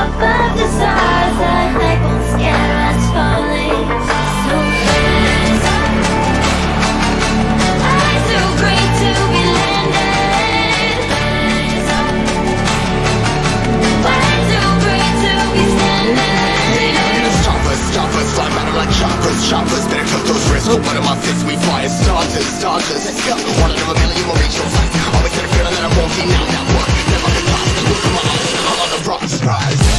Above the stars, the night won't scare us falling. So choppers, better cut those wrists. One of my fists, we fire starters, let's go. One of a million will reach your sight. Always had a feeling that I won't deny that work. Never been lost, look in my eyes, I'm on the rock, surprise.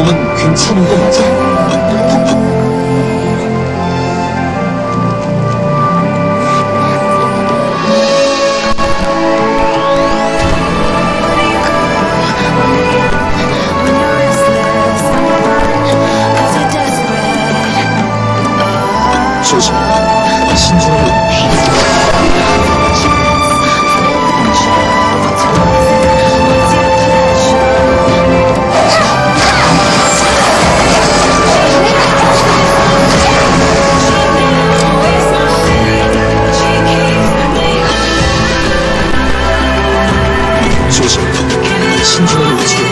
넌 괜찮은 거 맞아? 조심, 신중하게. 조심, 신중하게 움직여.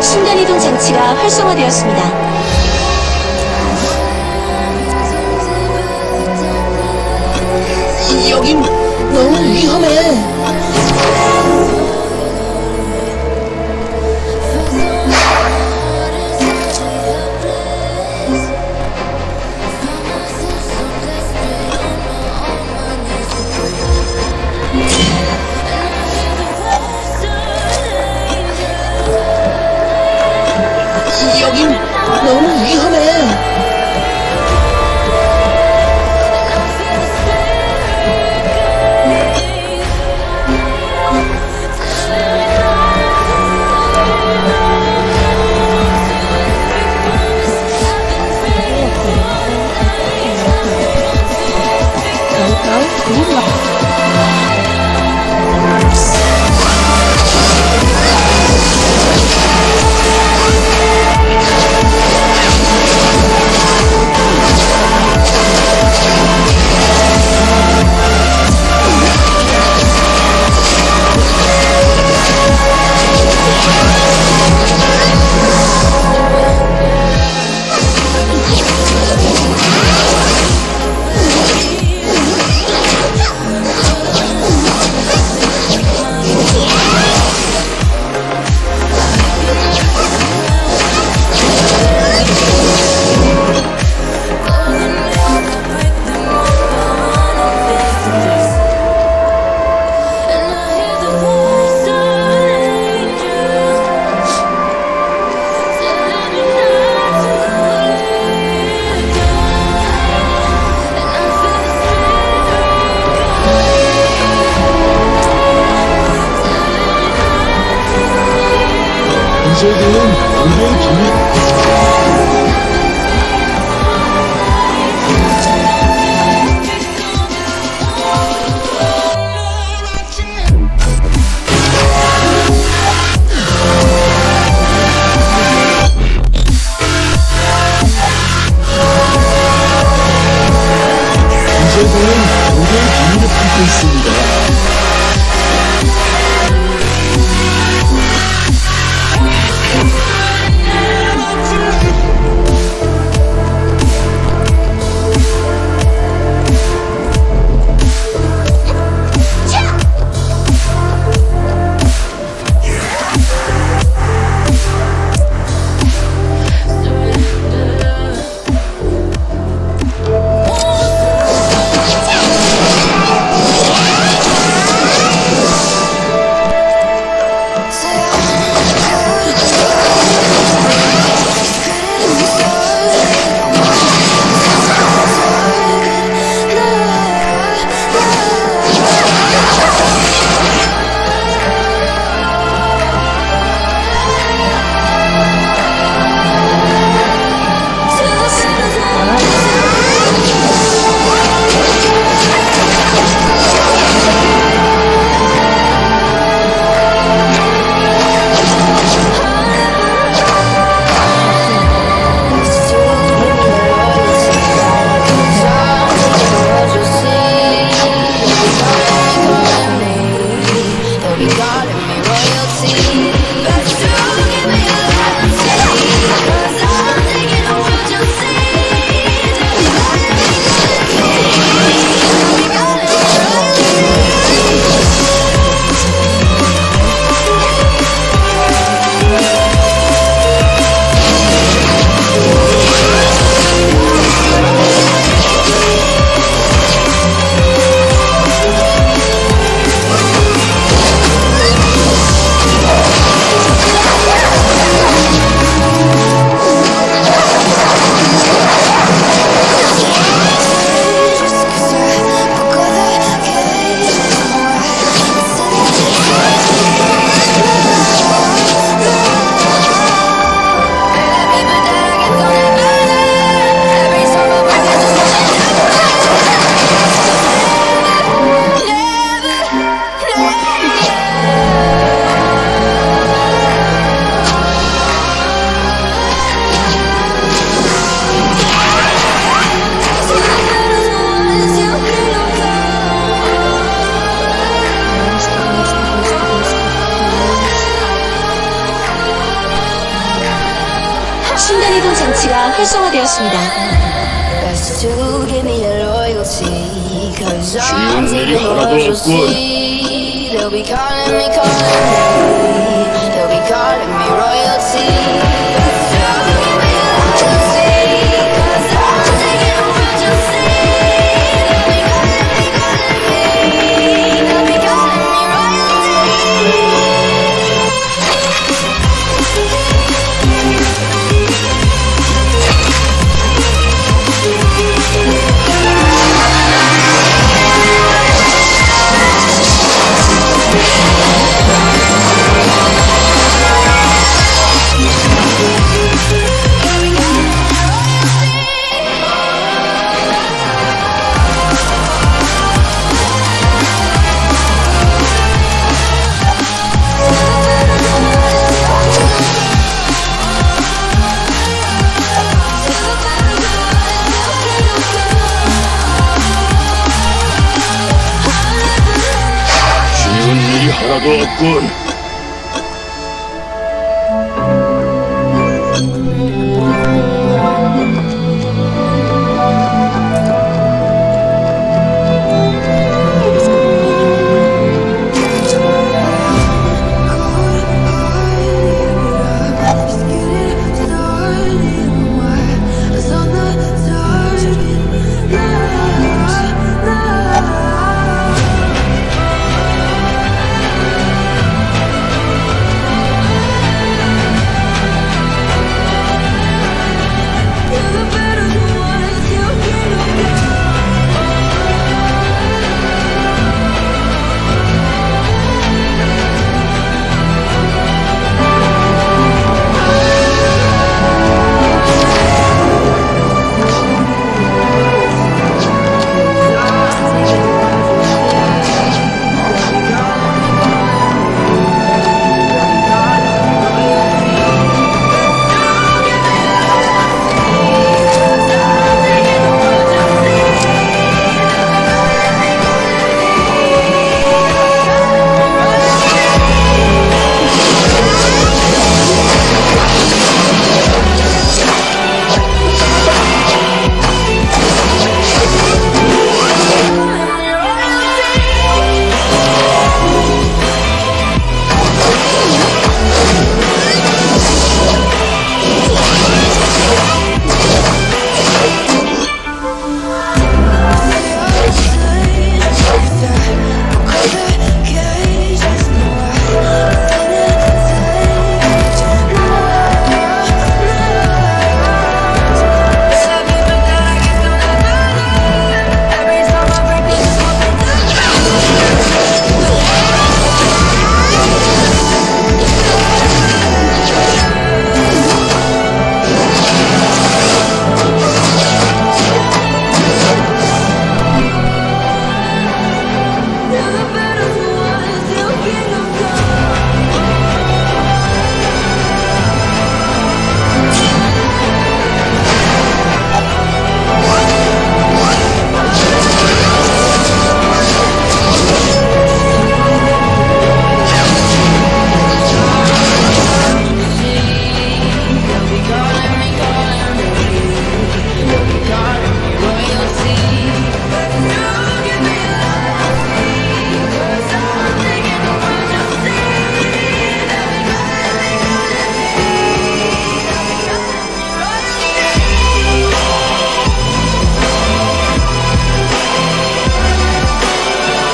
순간이동 장치가 활성화되었습니다. 여긴 너무 위험해. 여긴 너무 위험해. 순회이동 장치가 활성화되었습니다. Best to give me your loyalty, 'cause 쉬운 I'm 일이 taking 하나도 what you 없군. see. They'll be calling me, they'll be calling me royalty. Best to give me your loyalty, 'cause I'm taking what you see. They'll be calling me, they'll be calling me royalty. 쉬운 일이 하나도 없군.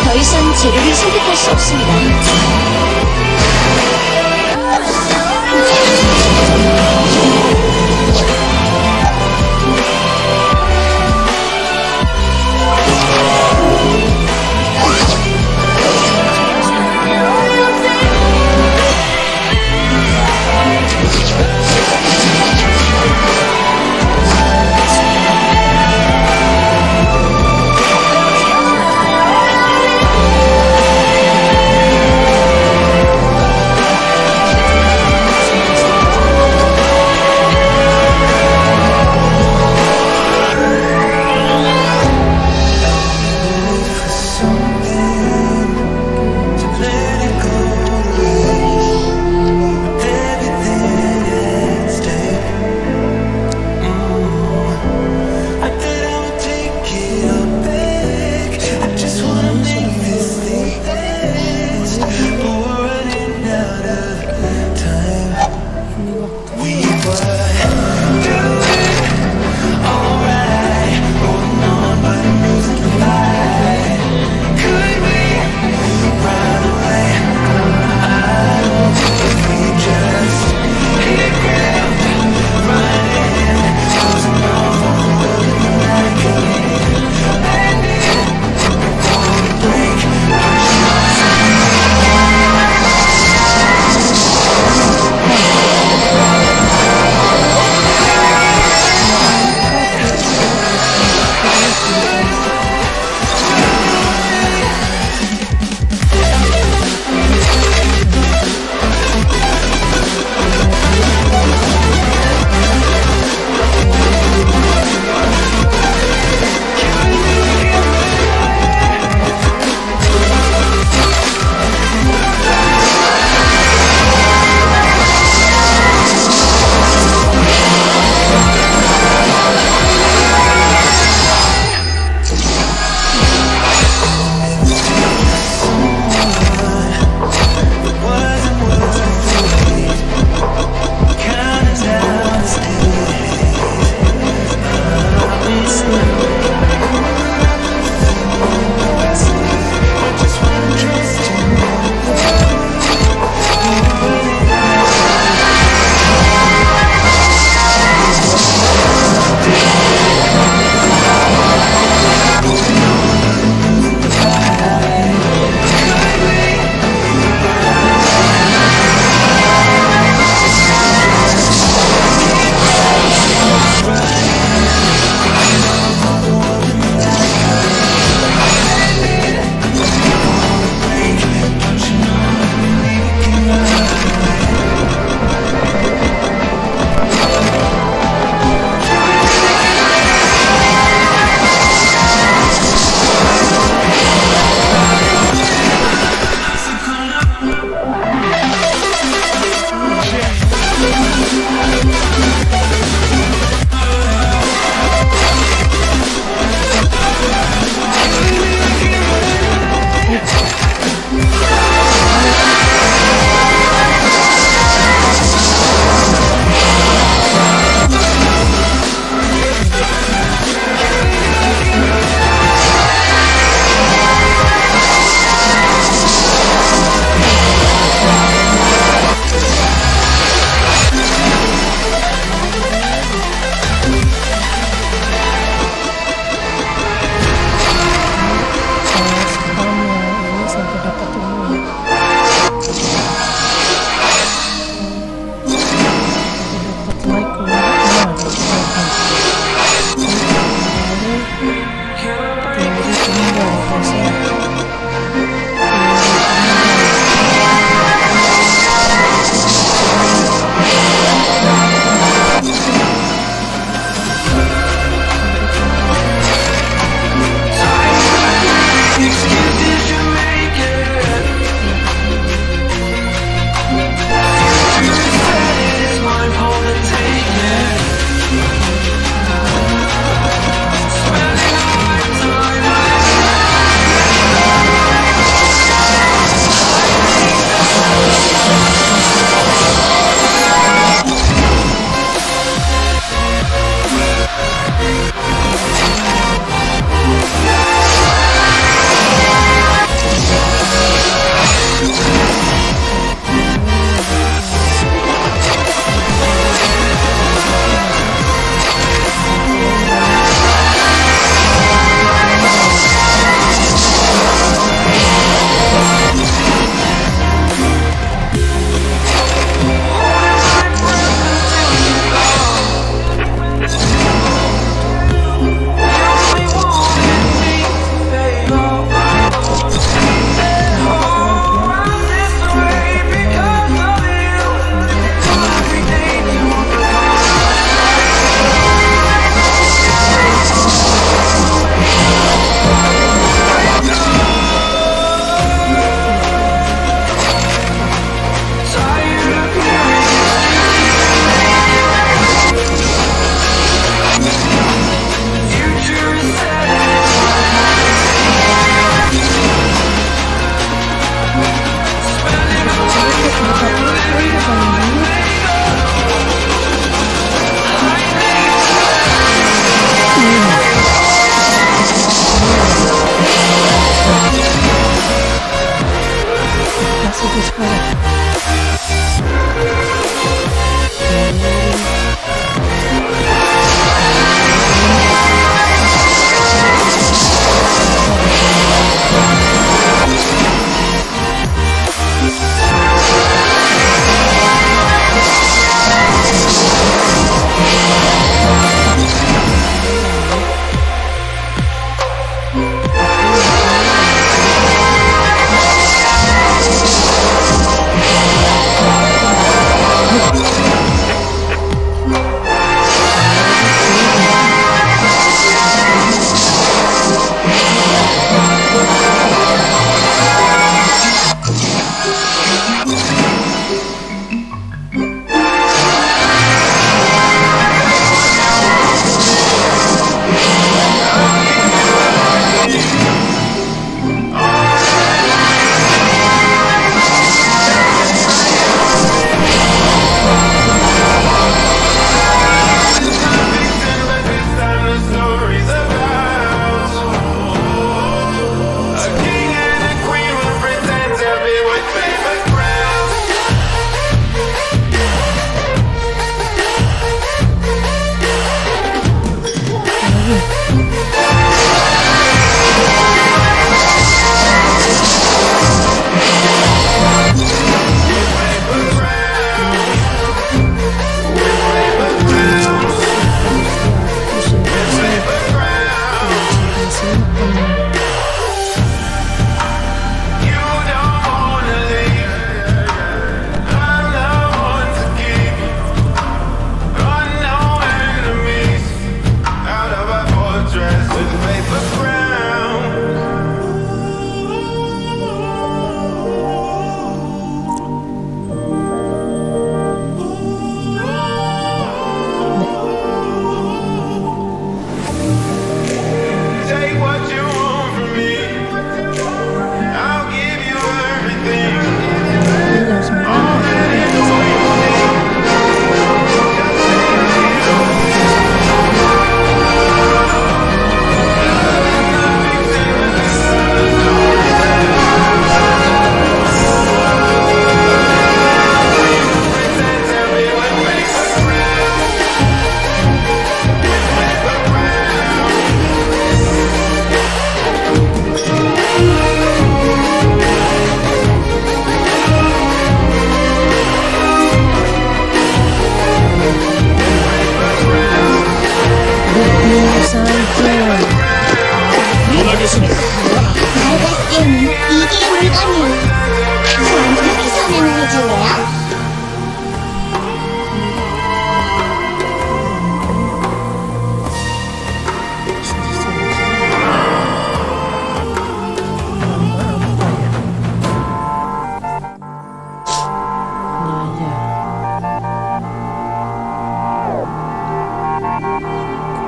더 이상 재료를 선택할 수 없습니다.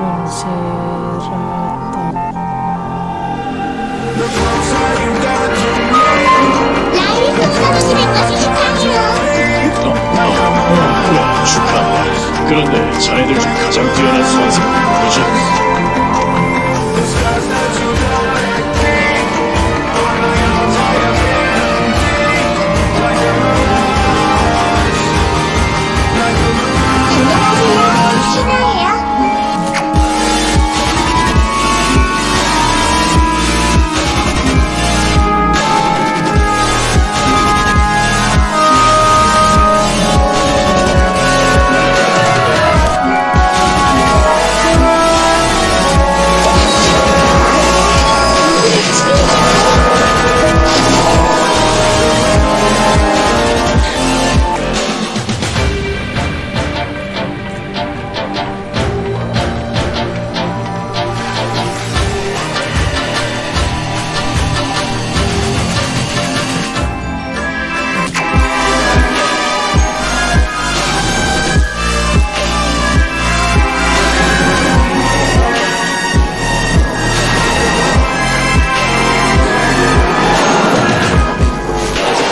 si Rata. 라이브 공사도 집에 것이 축하해요. 축하한다. 그런데 자네들 중 가장 뛰어난 선수는 누구지? 안녕하세요. 신화예요.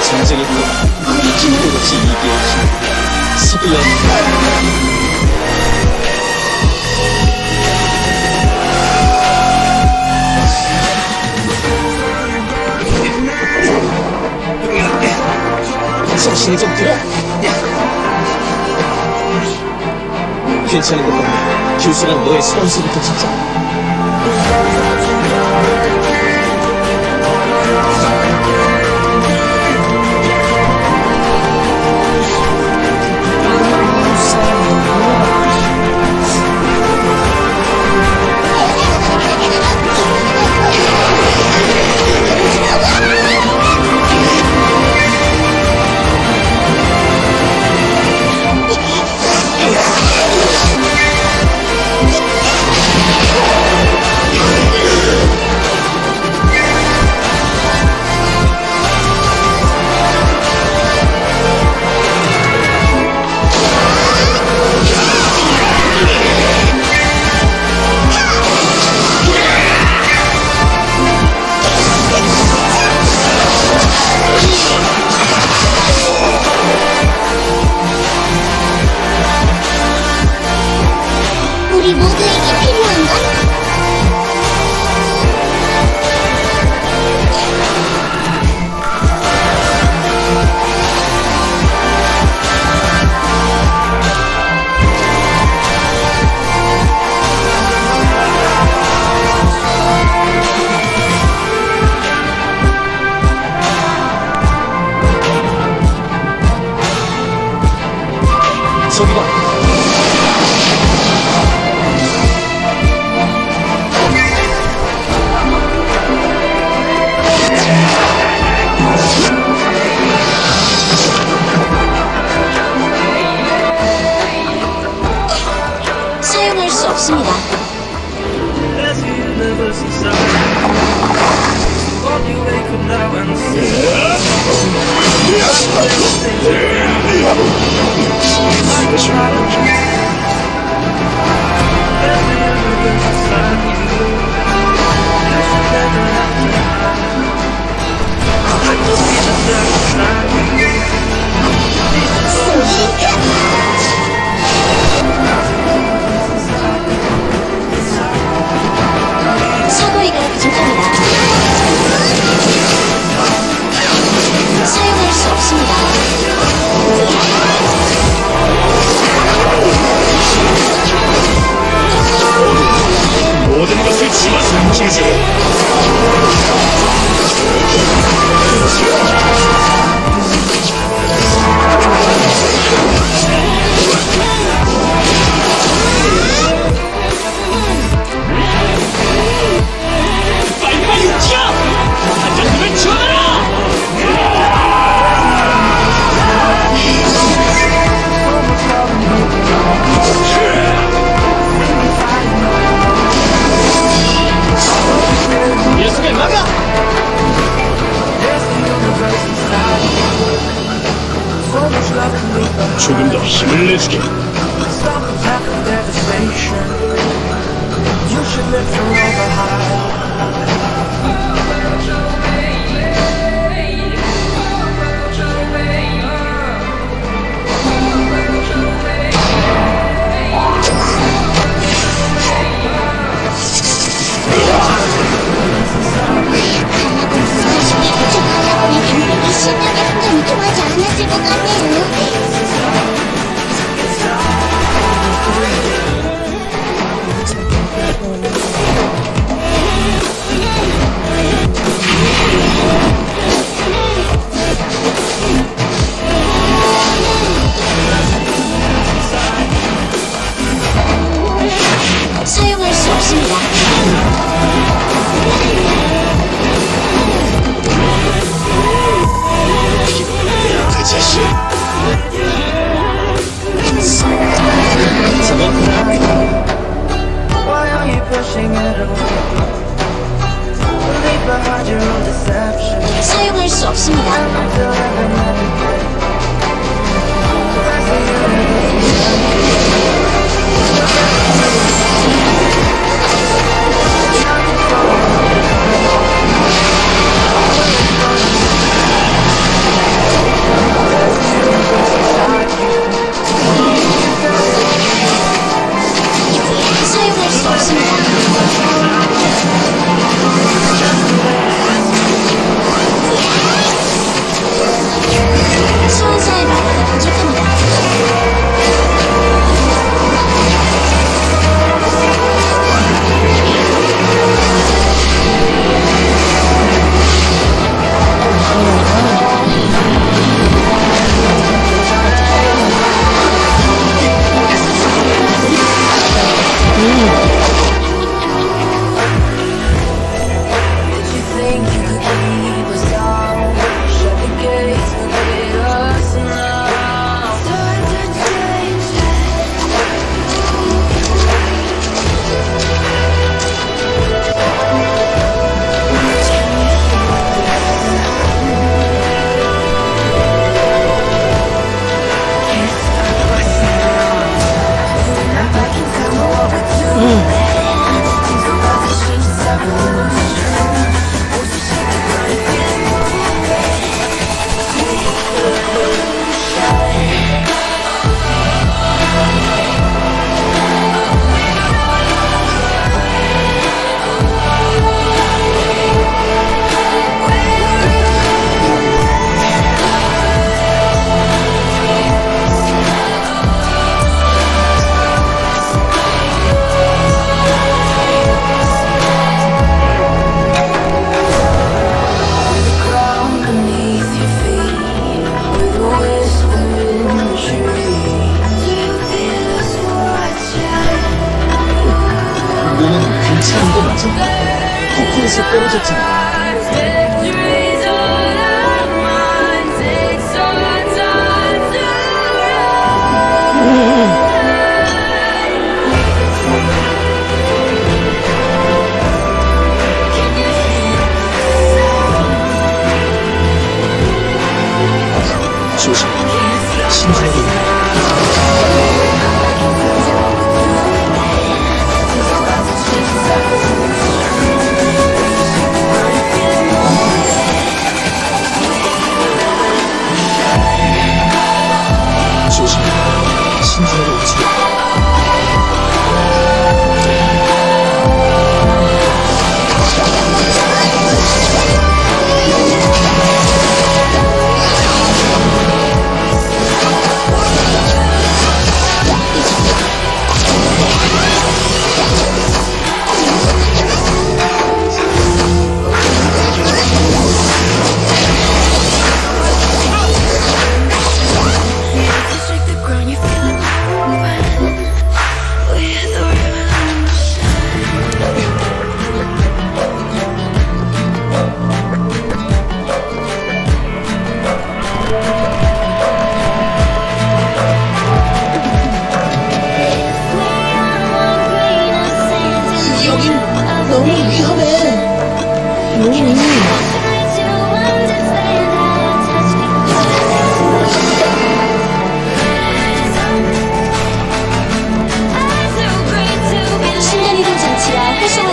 전쟁의 꿈, 오로지 이기의 힘, 시빌라는 정신이 좀 들어. 괜찮은 것 같네. 교수랑 너의 선수부터 찾자. 우리 모두에게 필요한 것? 저기 봐. 사용할 수 없습니다. There's a universe inside. Won't you wake up now and see? Like a child. There's a universe inside you. You should never have to hide. I can see the dark inside you. 사거리가 부족합니다. 사용할 수 없습니다. lifting over high. 이 신념의 함정이 통하지 않았을 것 같네요. 사용할 수 없습니다. 그 자식. Why are you pushing it away? Leave behind your own deception. 사용할 수 없습니다. Until every night again. As the universe 사용할 수 없습니다. 수호자의 마력이 부족합니다. 너는 괜찮은 거 맞아? 폭포에서 떨어졌잖아. Victory's all I want. Takes our time to 조심해. 신중하게. 조심해. 신중하게 움직여. shake the ground. You feel it moving with the revolution. 여긴 너무 위험해. 순간이동 장치가 활성화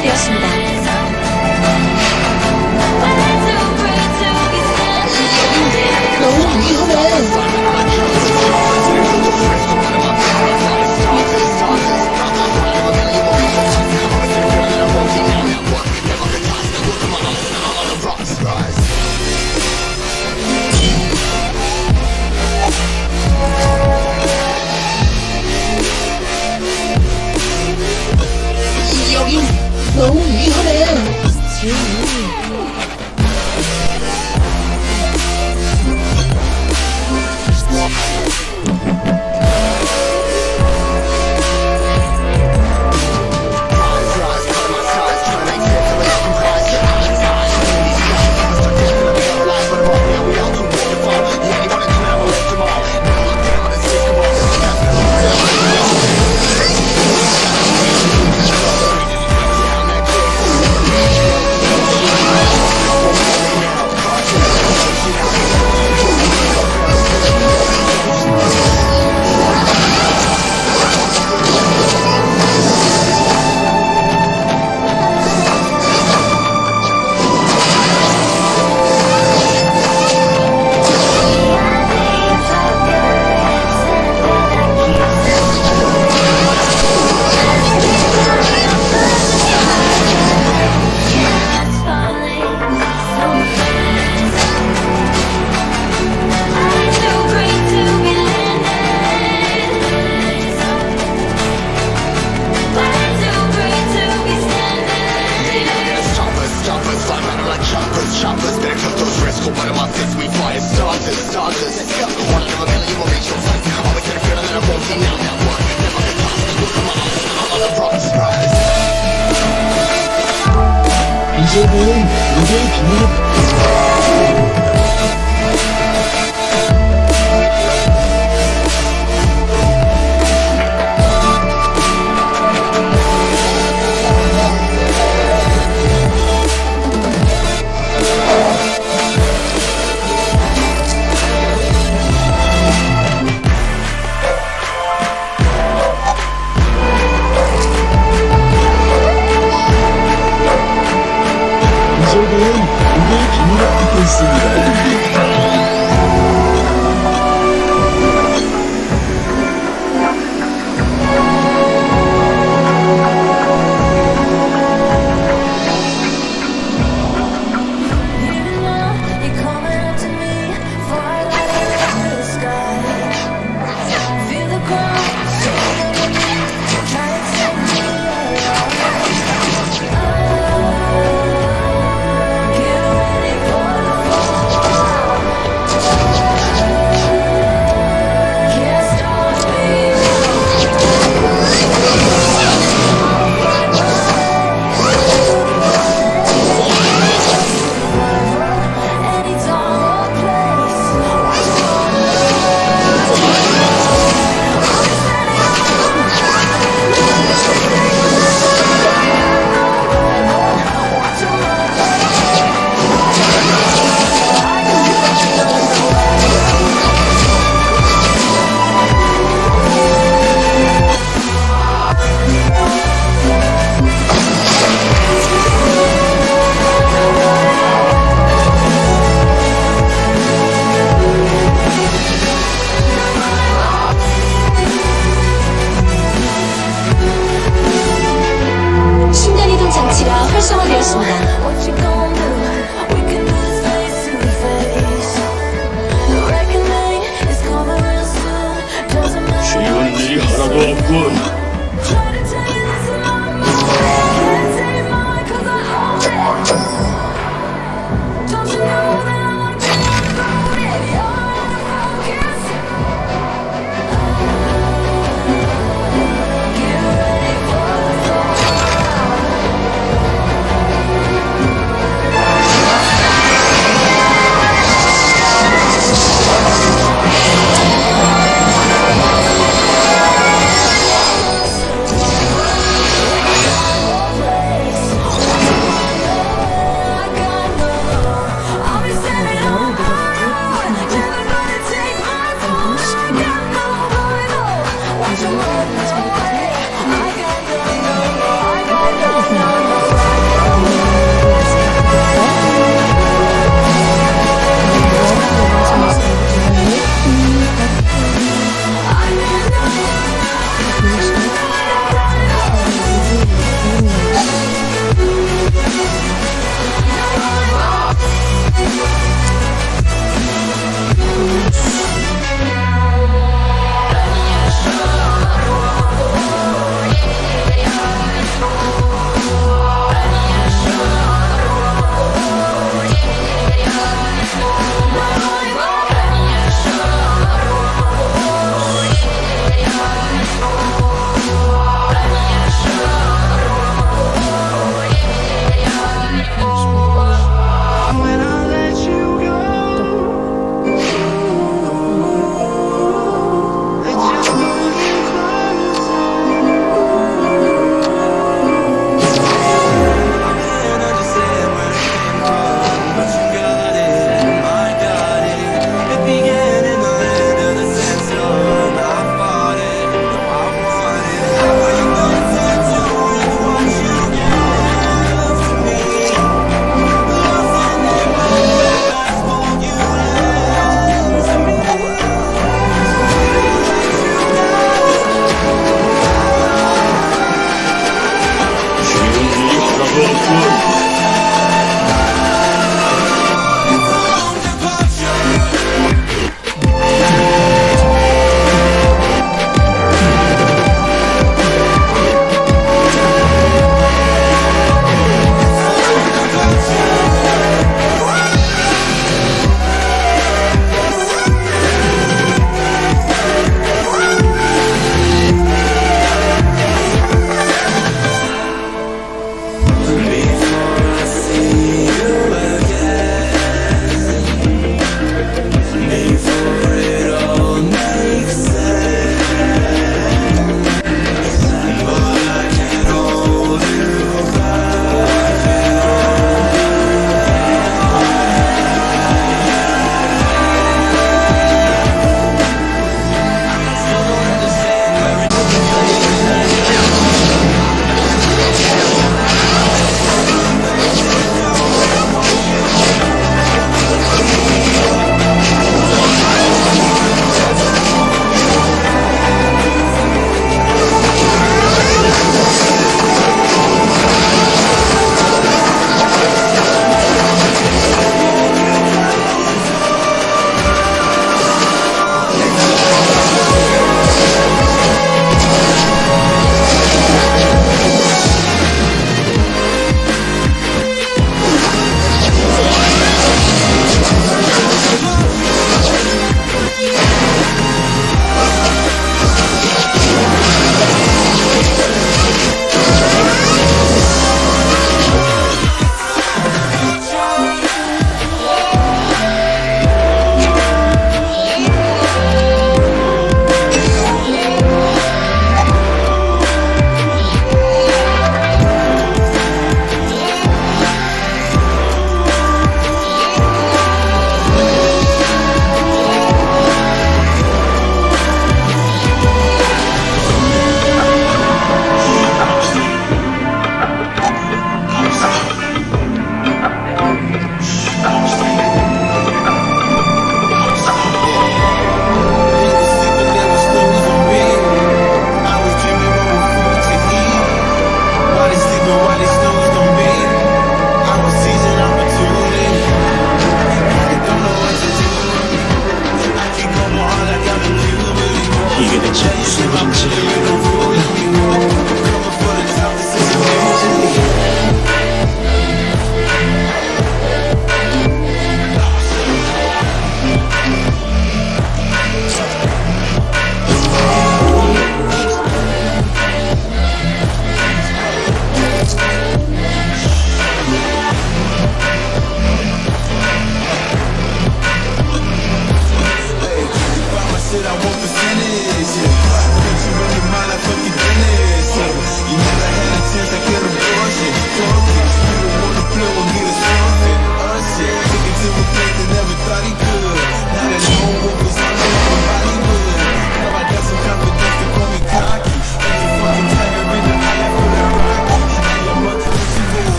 이거를. Choppers, better cut those risks. Go one of my fists, we fly as starters. Let's go. One of a million will reach your sight. Always had a feeling that I won't see now. That one never gets lost. Look at my eyes, I'm on the rock. Surprise. BJ는 무대의 비밀을 무대의 비밀을 갖고 있습니다. You're coming up to me, far lighter than the sky. Feel the ground shaking under me, trying to set me alive. Get ready for the fall. Can't stop me. Any time or place. 순간이동 장치가 활성화되었습니다. What you gonna do? We can do this face to face. The reckoning is coming real soon. Doesn't matter. 쉬운 일이 하나도 없군. Try to tell you this in my mind. Can't take mine 'cause I own it. Don't you know that I wanna be on it? You're in the focus. Get ready for the fall. 좋았군. Before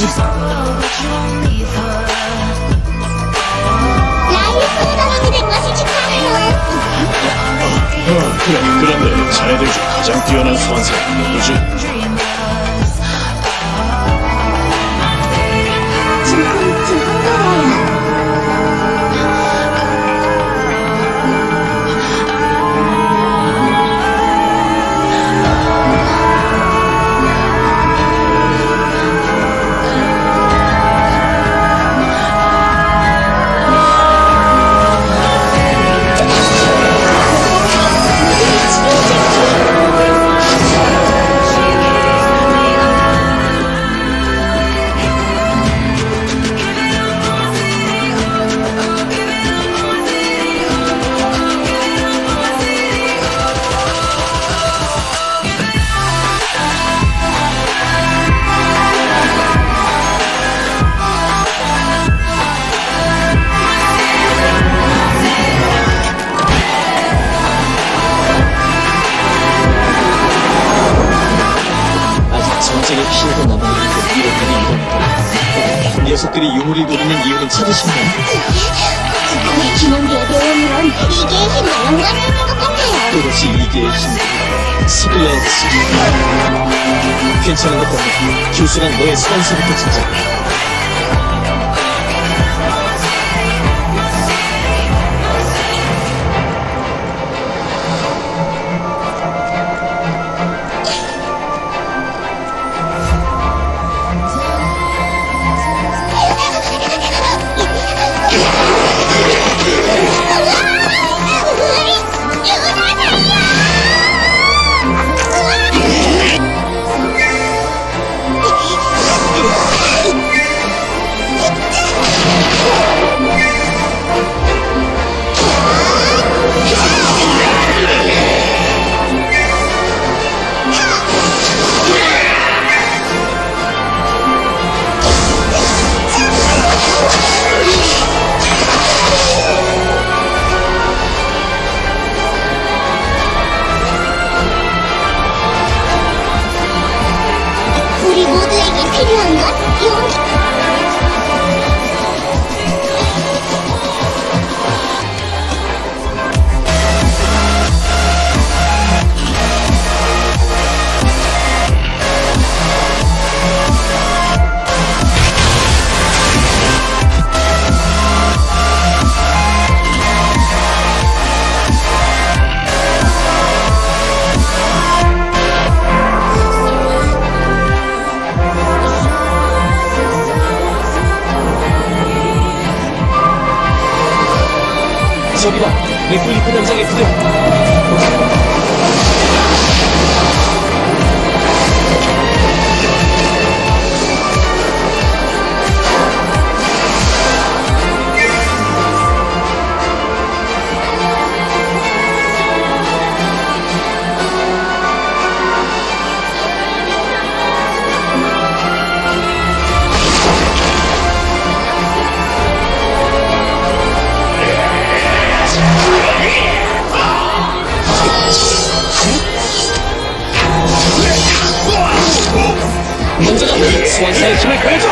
라이브 사람이 된 것을 축하해요. 그래, 그런데 자네들 중 가장 뛰어난 소환사는 누구지? 한국어예요. 아직 전쟁의 피해가 남아있는데 이런 일이 일어나다니. 녀석들이 유물을 노리는 이유는 찾으셨나요? 북한의 기본기에 배우면 이게 힘과 연관이 있는 것 같아요. 또다시 이계의 힘들이 스플레이스. 괜찮은 것 같네. 교수랑 너의 소환사부터 찾자. 우리 모두에게 필요한 건 용기. 저기다, 레플리크 단장의 부대. 먼저 가! 소환사의 힘을 보여줘!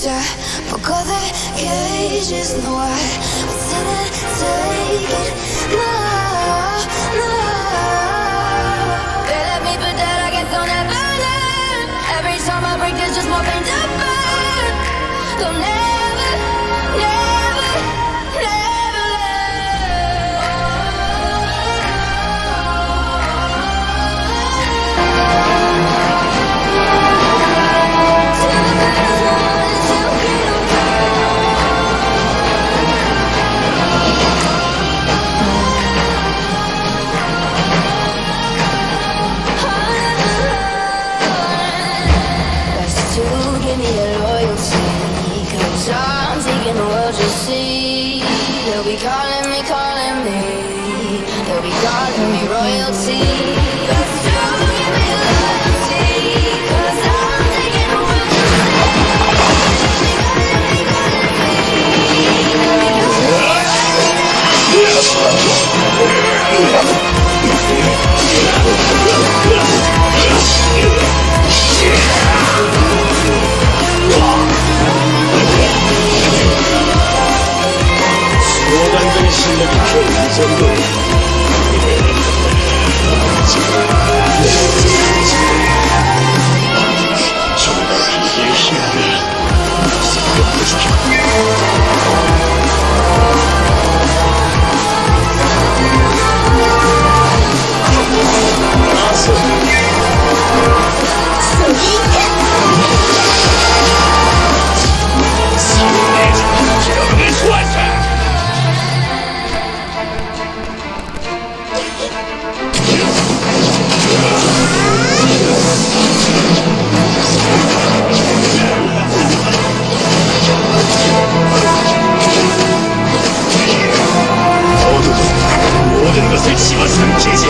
Book all the cages, no, I didn't take it. No, no. They let me put that, I guess I'll never learn. Every time I break, there's just more pain to burn. They'll never, never, never give me your loyalty, 'cause I'm taking the world you see. They'll be calling me, they'll be calling me royalty. Let's do, give me your loyalty, 'cause I'm taking the world you see. 소강전의 실력이 겨우 이 정도. 정말 이게 힘이야. 모든 것을 집어삼키지.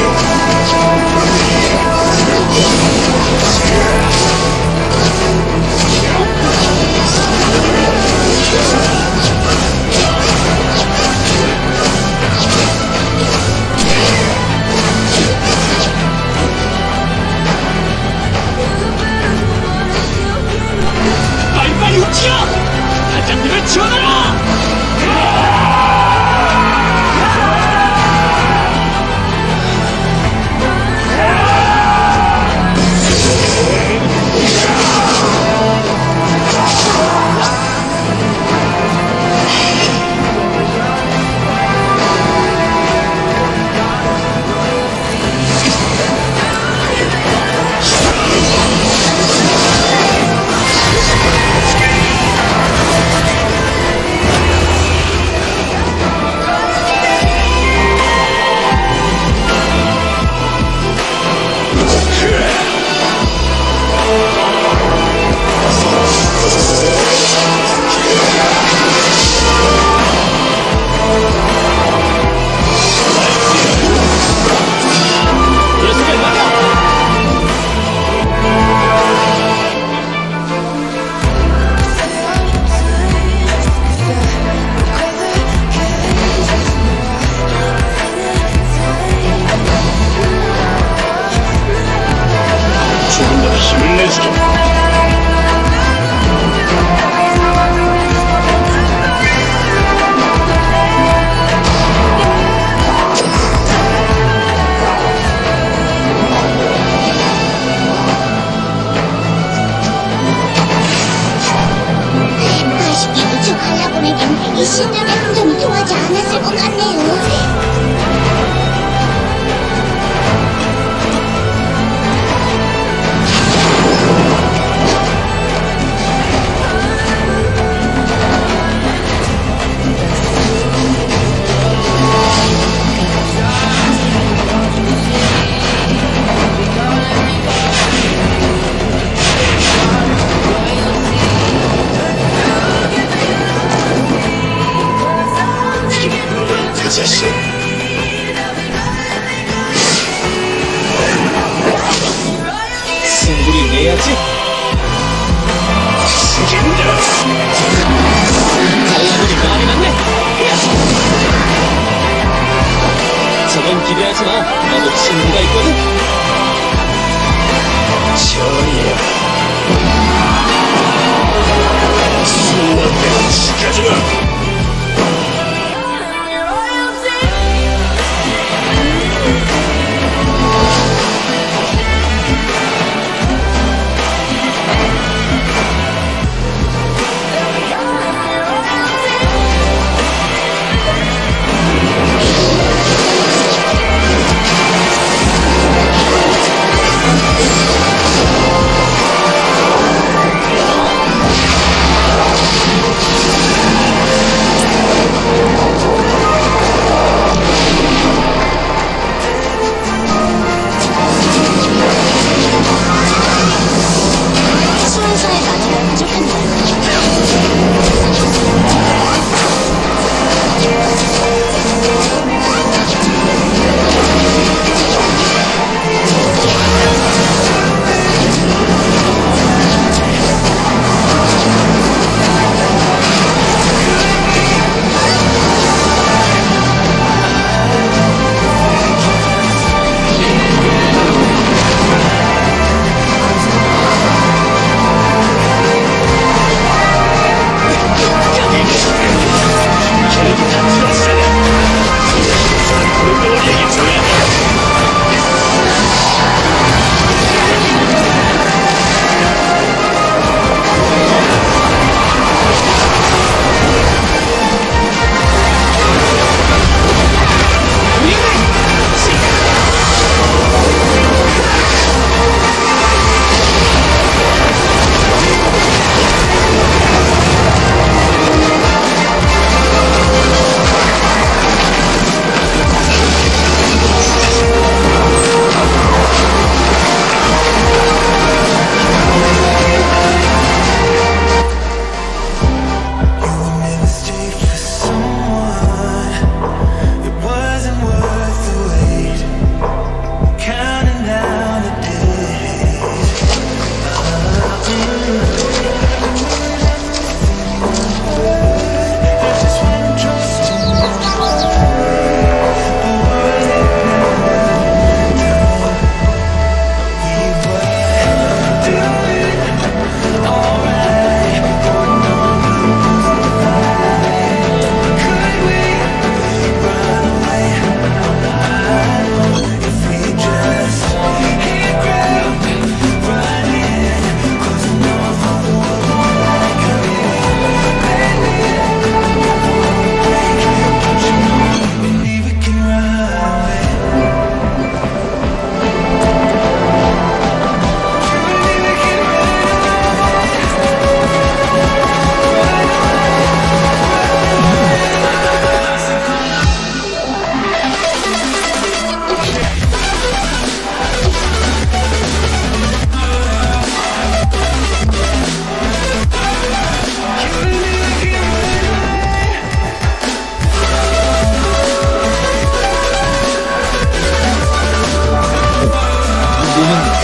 빨리빨리 움직여! 단장님을 지원하라! 조금 더 힘을 내주게. 아쉽게도 저 갈라보내긴 이 신념의 함정이 통하지 않았을 것 같네요. 지켜주라. 수원사의 만화가 부족한가요?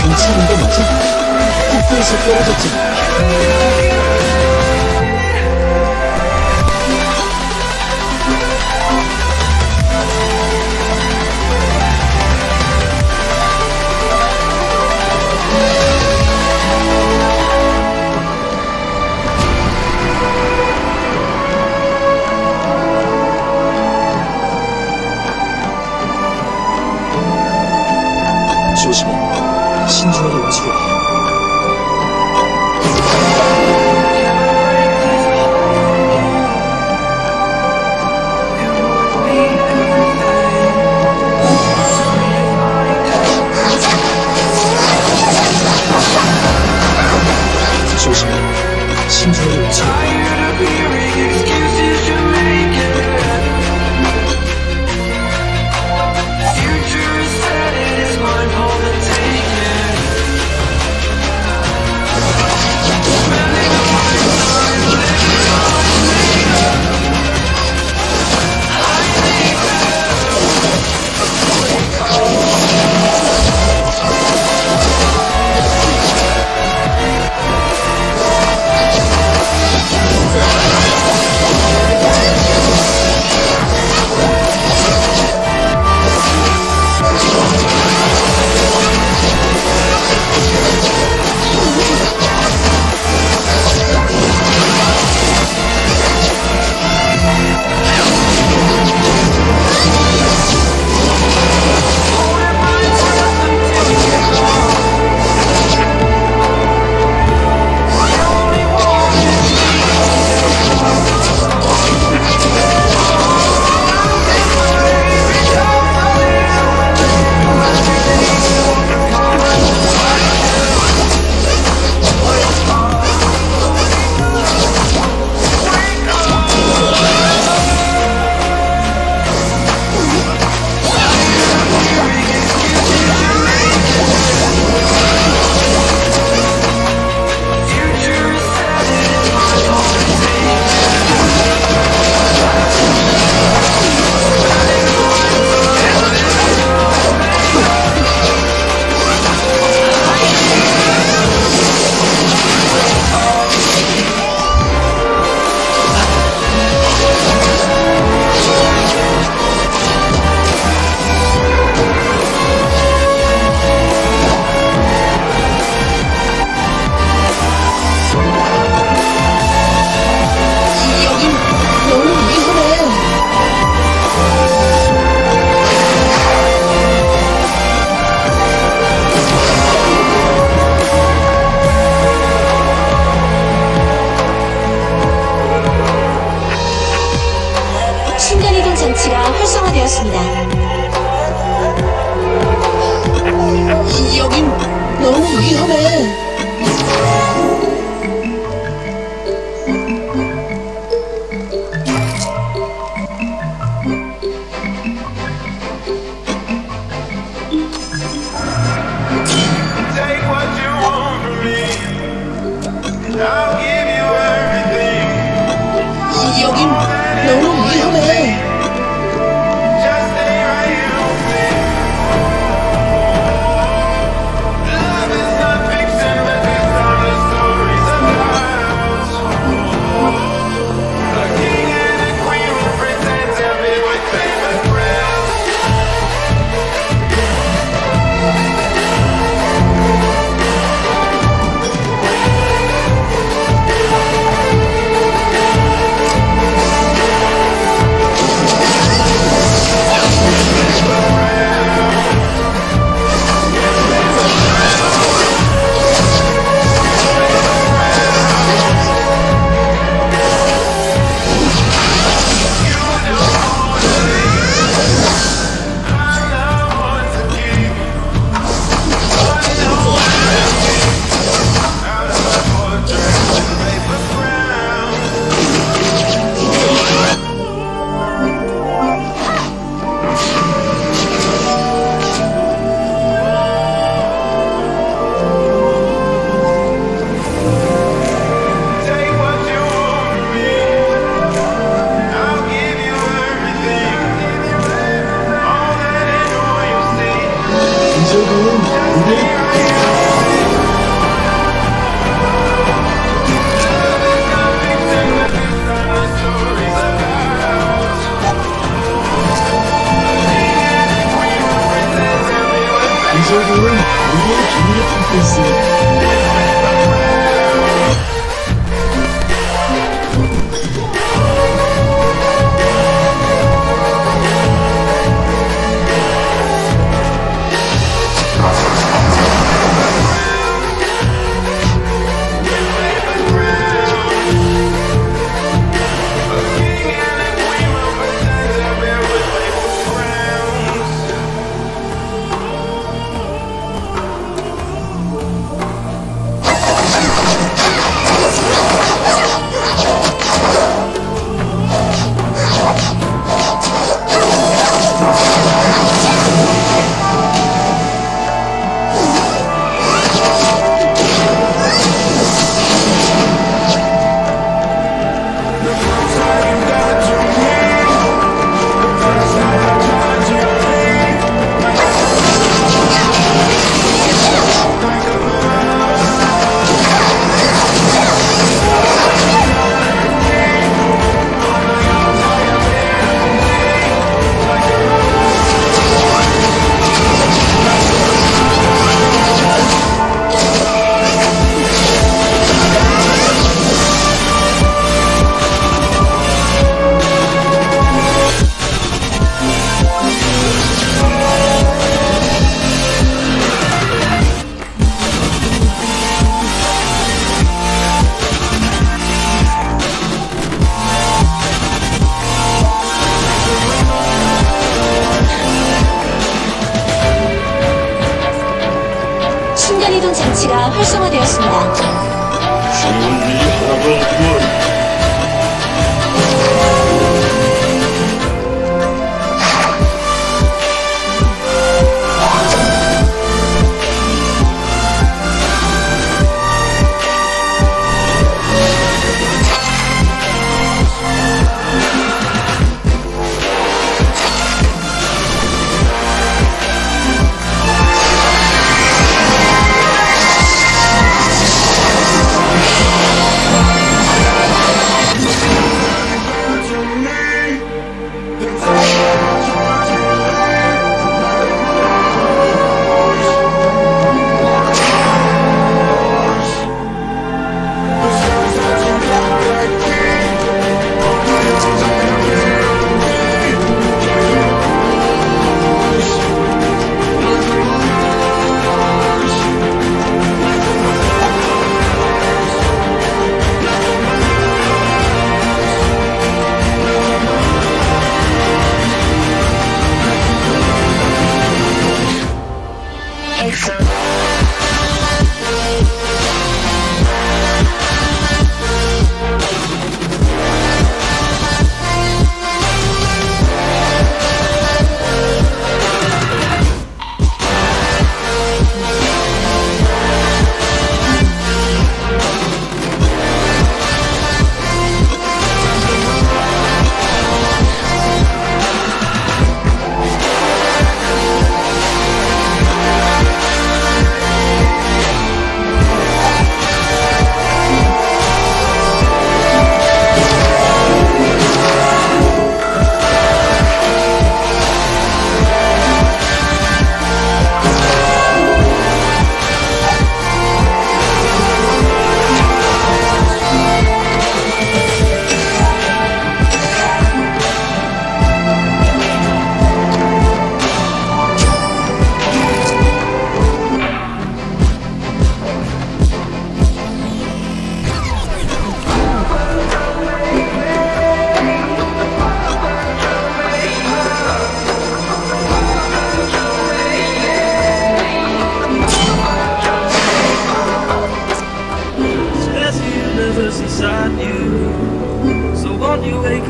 괜찮은 거 맞아? 폭포에서 떨어졌잖아. 조심해. 신중하게 움직여. 조심해. 신중하게 움직여. 위험해. Take what you want from me, and I'll give you everything. 여긴 너무 위험해. Just stay right here with me. Love is not fiction, but these are the stories of ours. A king and a queen will pretend to be with famous friends. Take what you want from me, I'll give you everything. All that and all you see. 이제는 우리의 이제는 우리의 비밀을 품고 있으니 순간이동 장치가 활성화되었습니다. 쉬운 일이 하나도 없고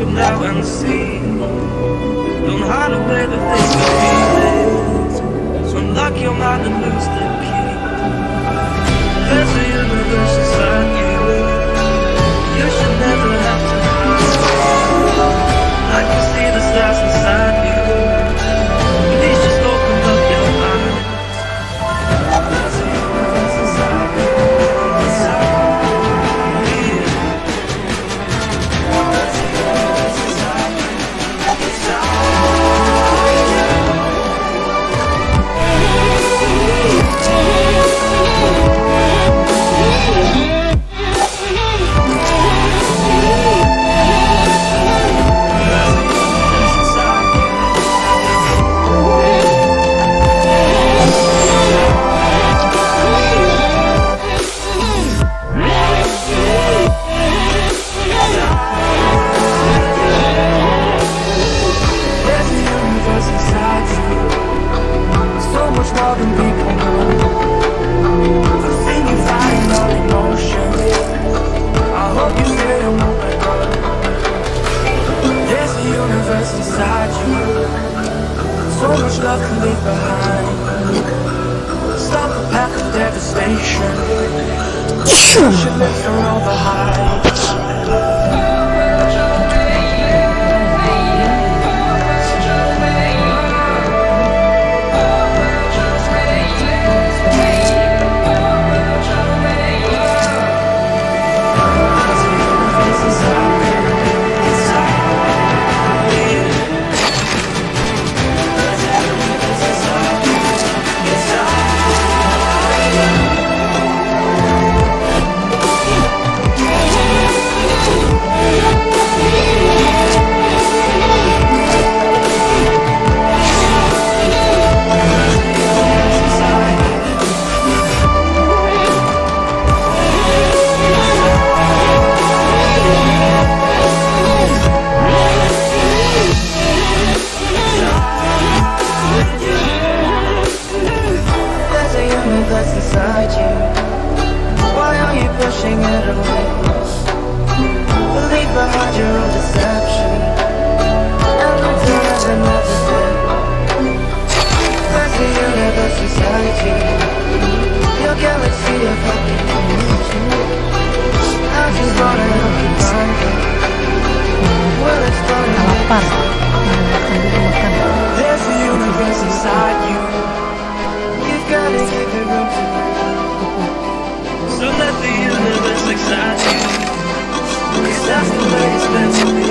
come now and see. Don't hide away the things you're feeling. Unlock your mind and lose the key. There's a universe inside you. You should never have to hide. I can see the stars inside you. Please just open up your eyes. There's a universe inside you. Inside you. Yeah. There's a universe inside you. Inside you. There's a universe inside you. You've got to give it room to breathe. So let the universe excite you. 'Cause that's the way it's meant to be.